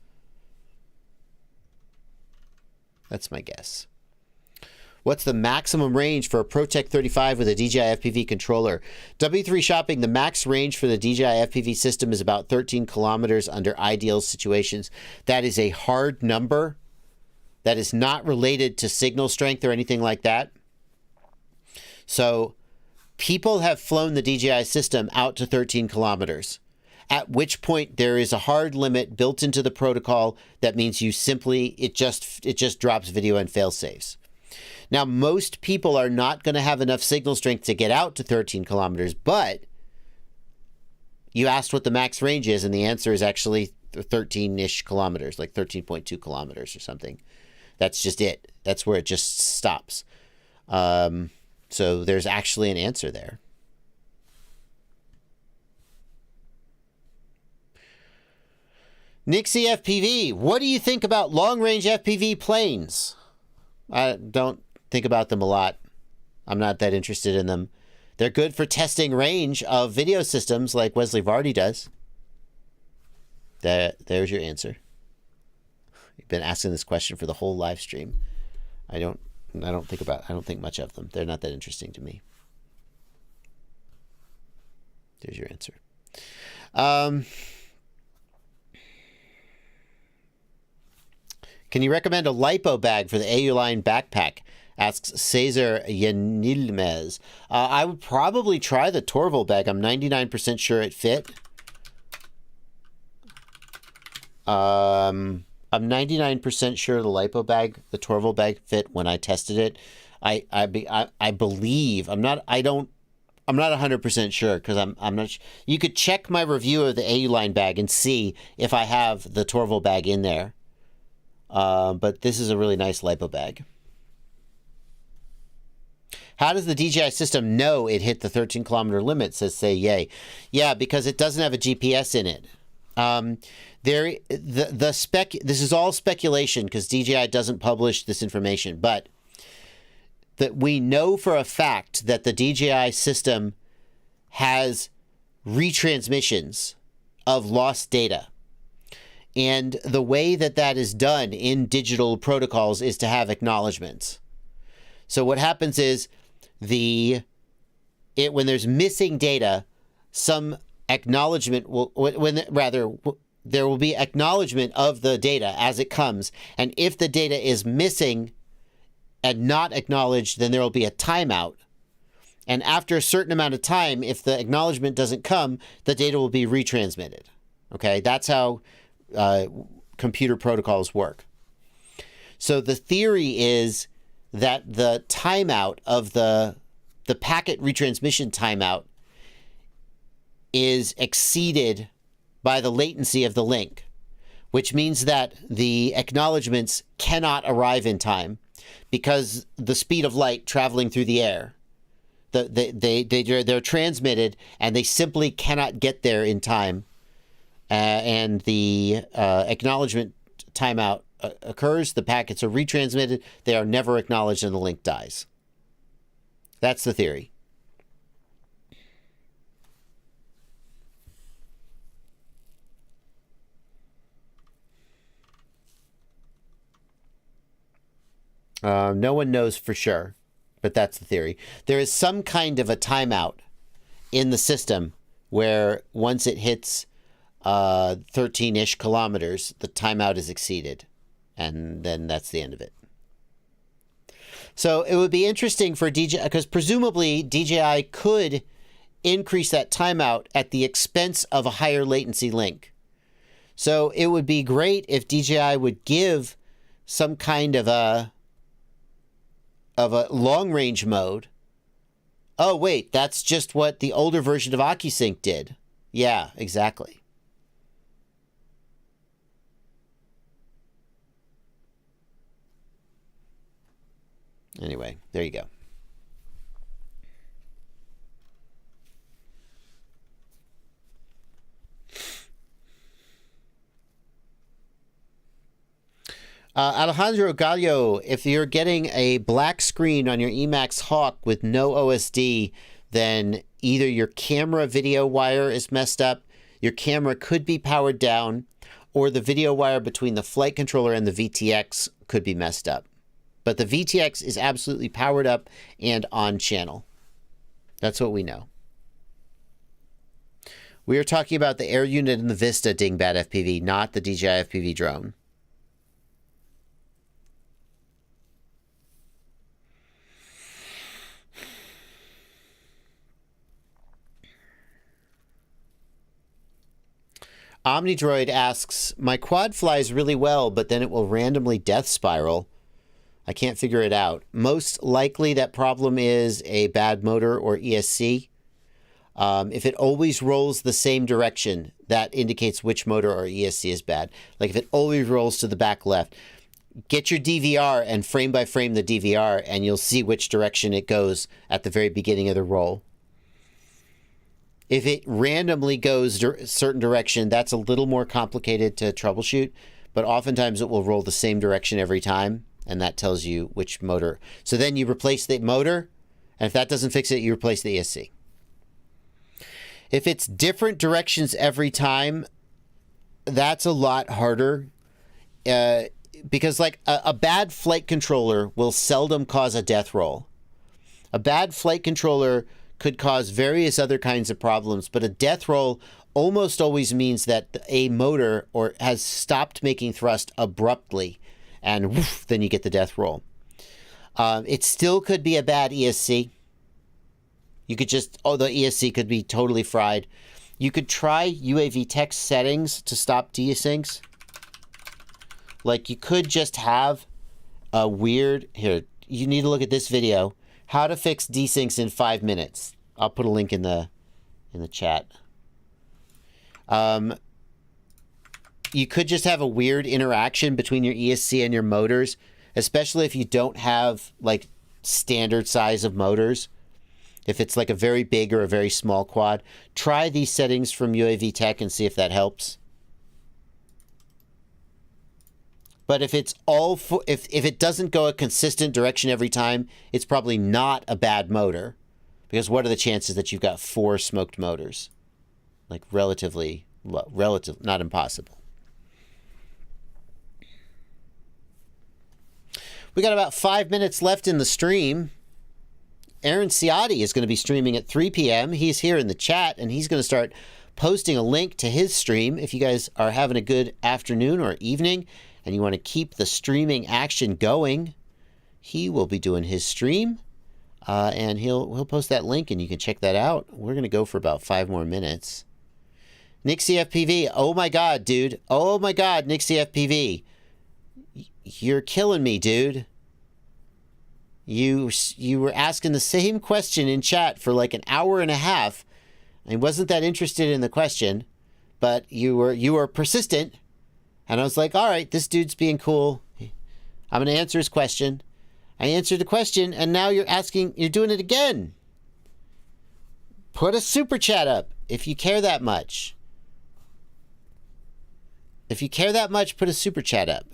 That's my guess. What's the maximum range for a ProTech 35 with a DJI FPV controller? W3 Shopping, the max range for the DJI FPV system is about 13 kilometers under ideal situations. That is a hard number. That is not related to signal strength or anything like that. So people have flown the DJI system out to 13 kilometers, at which point there is a hard limit built into the protocol that means you simply, it just drops video and fail safes. Now, most people are not going to have enough signal strength to get out to 13 kilometers, but you asked what the max range is, and the answer is actually 13-ish kilometers, like 13.2 kilometers or something. That's just it. That's where it just stops. So there's actually an answer there. Nixie FPV, what do you think about long-range FPV planes? I don't think about them a lot. I'm not that interested in them. They're good for testing range of video systems like Wesley Vardy does. There's your answer. You've been asking this question for the whole live stream. I don't think much of them. They're not that interesting to me. There's your answer. Can you recommend a Lipo bag for the AU Line backpack? Asks Cesar Yanilmez. I would probably try the Torval bag. I'm 99% sure it fit. I'm 99% sure the Lipo bag, the Torval bag, fit when I tested it. I believe. I'm not 100% sure because I'm not. You could check my review of the AU Line bag and see if I have the Torval bag in there. But this is a really nice Lipo bag. How does the DJI system know it hit the 13 kilometer limit? Says Say Yay. Yeah, because it doesn't have a GPS in it. This is all speculation because DJI doesn't publish this information, but that we know for a fact that the DJI system has retransmissions of lost data. And the way that that is done in digital protocols is to have acknowledgments. So what happens is when there's missing data, some acknowledgement there will be acknowledgement of the data as it comes. And if the data is missing and not acknowledged, then there will be a timeout. And after a certain amount of time, if the acknowledgement doesn't come, the data will be retransmitted. Okay, that's how computer protocols work. So the theory is that the timeout of the packet retransmission timeout is exceeded by the latency of the link, which means that the acknowledgements cannot arrive in time because the speed of light traveling through the air. They're transmitted and they simply cannot get there in time. And the acknowledgement timeout occurs, the packets are retransmitted, they are never acknowledged, and the link dies. That's the theory. No one knows for sure, but that's the theory. There is some kind of a timeout in the system where once it hits 13-ish kilometers, the timeout is exceeded, and then that's the end of it. So it would be interesting for DJI, because presumably DJI could increase that timeout at the expense of a higher latency link. So it would be great if DJI would give some kind of a long-range mode. Oh, wait, that's just what the older version of OcuSync did. Yeah, exactly. Anyway, there you go. Alejandro Gallo, if you're getting a black screen on your Emax Hawk with no OSD, then either your camera video wire is messed up, your camera could be powered down, or the video wire between the flight controller and the VTX could be messed up. But the VTX is absolutely powered up and on channel. That's what we know. We are talking about the air unit in the Vista Dingbat FPV, not the DJI FPV drone. Omnidroid asks, my quad flies really well, but then it will randomly death spiral. I can't figure it out. Most likely that problem is a bad motor or ESC. If it always rolls the same direction, that indicates which motor or ESC is bad. Like if it always rolls to the back left, get your DVR and frame by frame the DVR, and you'll see which direction it goes at the very beginning of the roll. If it randomly goes a certain direction, that's a little more complicated to troubleshoot, but oftentimes it will roll the same direction every time, and that tells you which motor. So then you replace the motor, and if that doesn't fix it, you replace the ESC. If it's different directions every time, that's a lot harder, because like a bad flight controller will seldom cause a death roll. A bad flight controller could cause various other kinds of problems, but a death roll almost always means that a motor has stopped making thrust abruptly, and woof, then you get the death roll. It still could be a bad ESC. You could just, the ESC could be totally fried. You could try UAV text settings to stop desyncs. Like you could just have a weird, here, you need to look at this video. How to fix desyncs in 5 minutes. I'll put a link in the chat. You could just have a weird interaction between your ESC and your motors, especially if you don't have like standard size of motors. If it's like a very big or a very small quad, try these settings from UAV Tech and see if that helps. But if it's all if it doesn't go a consistent direction every time, it's probably not a bad motor. Because what are the chances that you've got 4 smoked motors? Like relatively low, not impossible. We got about 5 minutes left in the stream. Aaron Ciotti is going to be streaming at 3 p.m. He's here in the chat, and he's going to start posting a link to his stream. If you guys are having a good afternoon or evening and you want to keep the streaming action going, he will be doing his stream, and he'll post that link, and you can check that out. We're going to go for about 5 more minutes. Nixie FPV, oh my God, dude. Oh my God, Nixie FPV. You're killing me, dude. You were asking the same question in chat for like an hour and a half. I wasn't that interested in the question, but you were persistent. And I was like, all right, this dude's being cool. I'm going to answer his question. I answered the question, and now you're doing it again. Put a super chat up if you care that much. If you care that much, put a super chat up.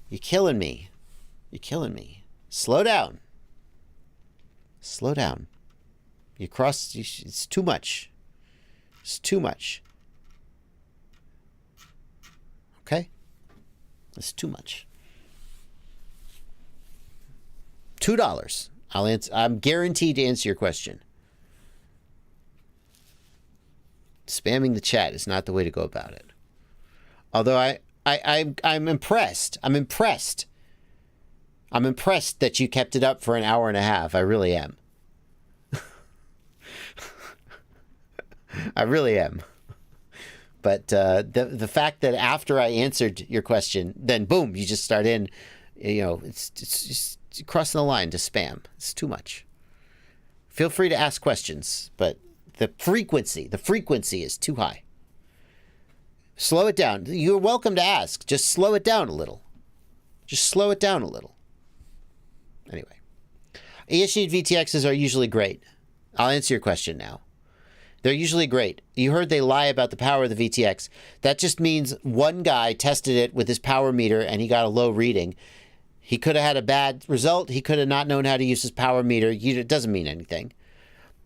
You're killing me. You're killing me. Slow down. Slow down. It's too much. It's too much. Okay? It's too much. $2. I'll answer. I'm guaranteed to answer your question. Spamming the chat is not the way to go about it. Although I'm impressed. I'm impressed. I'm impressed that you kept it up for an hour and a half. I really am. I really am. But the fact that after I answered your question, then boom, you just start in, it's just crossing the line to spam. It's too much. Feel free to ask questions, but the frequency is too high. Slow it down. You're welcome to ask. Just slow it down a little. Just slow it down a little. Anyway. ESG VTXs are usually great. I'll answer your question now. They're usually great. You heard they lie about the power of the VTX. That just means one guy tested it with his power meter and he got a low reading. He could have had a bad result. He could have not known how to use his power meter. It doesn't mean anything.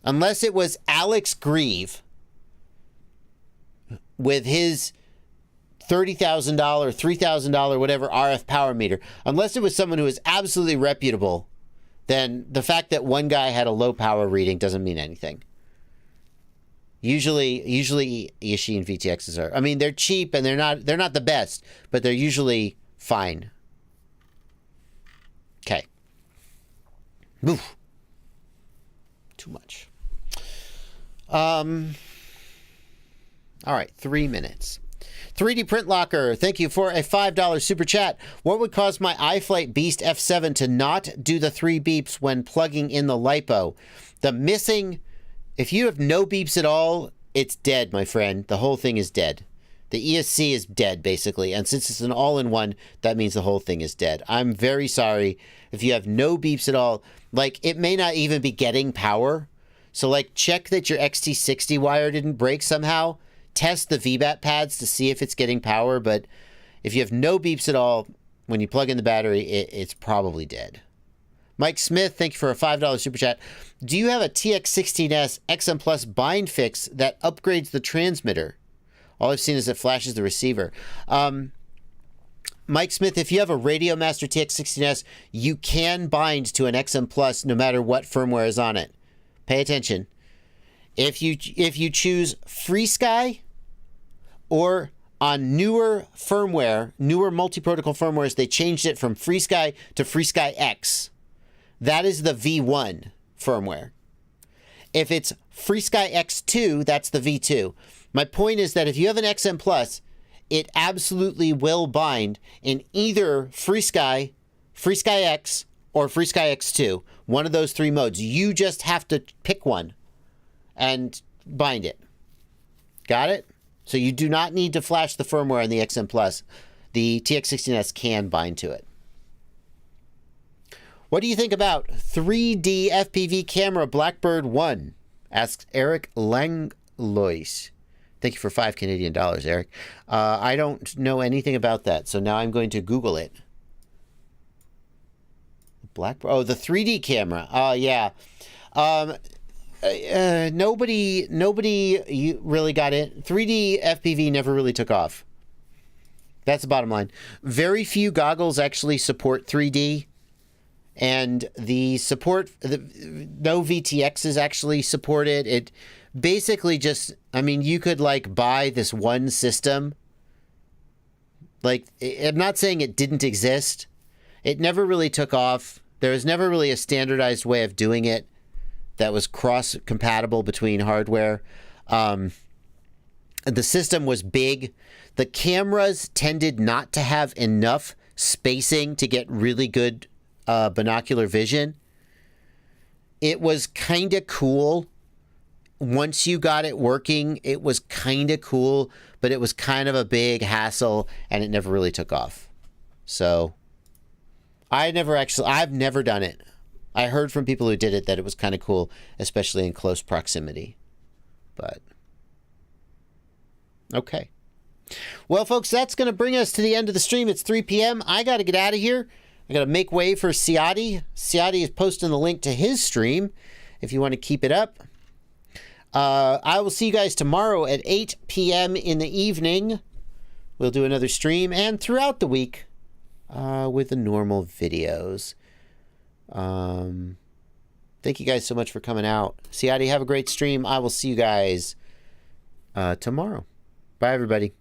Unless it was Alex Grieve with his $30,000, $3,000, whatever RF power meter. Unless it was someone who is absolutely reputable, then the fact that one guy had a low power reading doesn't mean anything. Usually Yashin VTXs are. I mean, they're cheap and they're not the best, but they're usually fine. Okay. Oof. Too much. All right, 3 minutes. 3D Print Locker, thank you for a $5 super chat. What would cause my iFlight Beast F7 to not do the 3 beeps when plugging in the Lipo? If you have no beeps at all, it's dead, my friend. The whole thing is dead. The ESC is dead, basically. And since it's an all-in-one, that means the whole thing is dead. I'm very sorry if you have no beeps at all. Like, it may not even be getting power. So, like, check that your XT60 wire didn't break somehow. Test the VBAT pads to see if it's getting power. But if you have no beeps at all, when you plug in the battery, it's probably dead. Mike Smith, thank you for a $5 super chat. Do you have a TX16S XM Plus bind fix that upgrades the transmitter? All I've seen is it flashes the receiver. Mike Smith, if you have a Radio Master TX16S, you can bind to an XM Plus no matter what firmware is on it. Pay attention. If you choose FreeSky or on newer firmware, newer multi-protocol firmwares, they changed it from FreeSky to FreeSky X. That is the V1 firmware. If it's FreeSky X2, that's the V2. My point is that if you have an XM Plus, it absolutely will bind in either FreeSky, FreeSky X, or FreeSky X2. One of those 3 modes. You just have to pick one and bind it. Got it? So you do not need to flash the firmware on the XM Plus. The TX16S can bind to it. What do you think about 3D FPV Camera Blackbird 1? Asks Eric Langlois. Thank Thank you for $5 Canadian, Eric. I don't know anything about that, so now I'm going to Google it. Oh, the 3D camera. Yeah. Nobody really got it. 3D FPV never really took off. That's the bottom line. Very few goggles actually support 3D. And the support, no VTXs actually support it. It basically just, I mean, you could like buy this one system. Like, I'm not saying it didn't exist. It never really took off. There was never really a standardized way of doing it that was cross-compatible between hardware. The system was big. The cameras tended not to have enough spacing to get really good binocular vision. It was kind of cool. Once you got it working, it was kind of cool, but it was kind of a big hassle, and it never really took off. So I've never done it. I heard from people who did it that it was kind of cool, especially in close proximity. But okay. Well, folks, that's going to bring us to the end of the stream. It's 3 p.m. I got to get out of here. I got to make way for Siati. Siati is posting the link to his stream if you want to keep it up. I will see you guys tomorrow at 8 p.m. in the evening. We'll do another stream, and throughout the week with the normal videos. Thank you guys so much for coming out. Siati, have a great stream. I will see you guys tomorrow. Bye, everybody.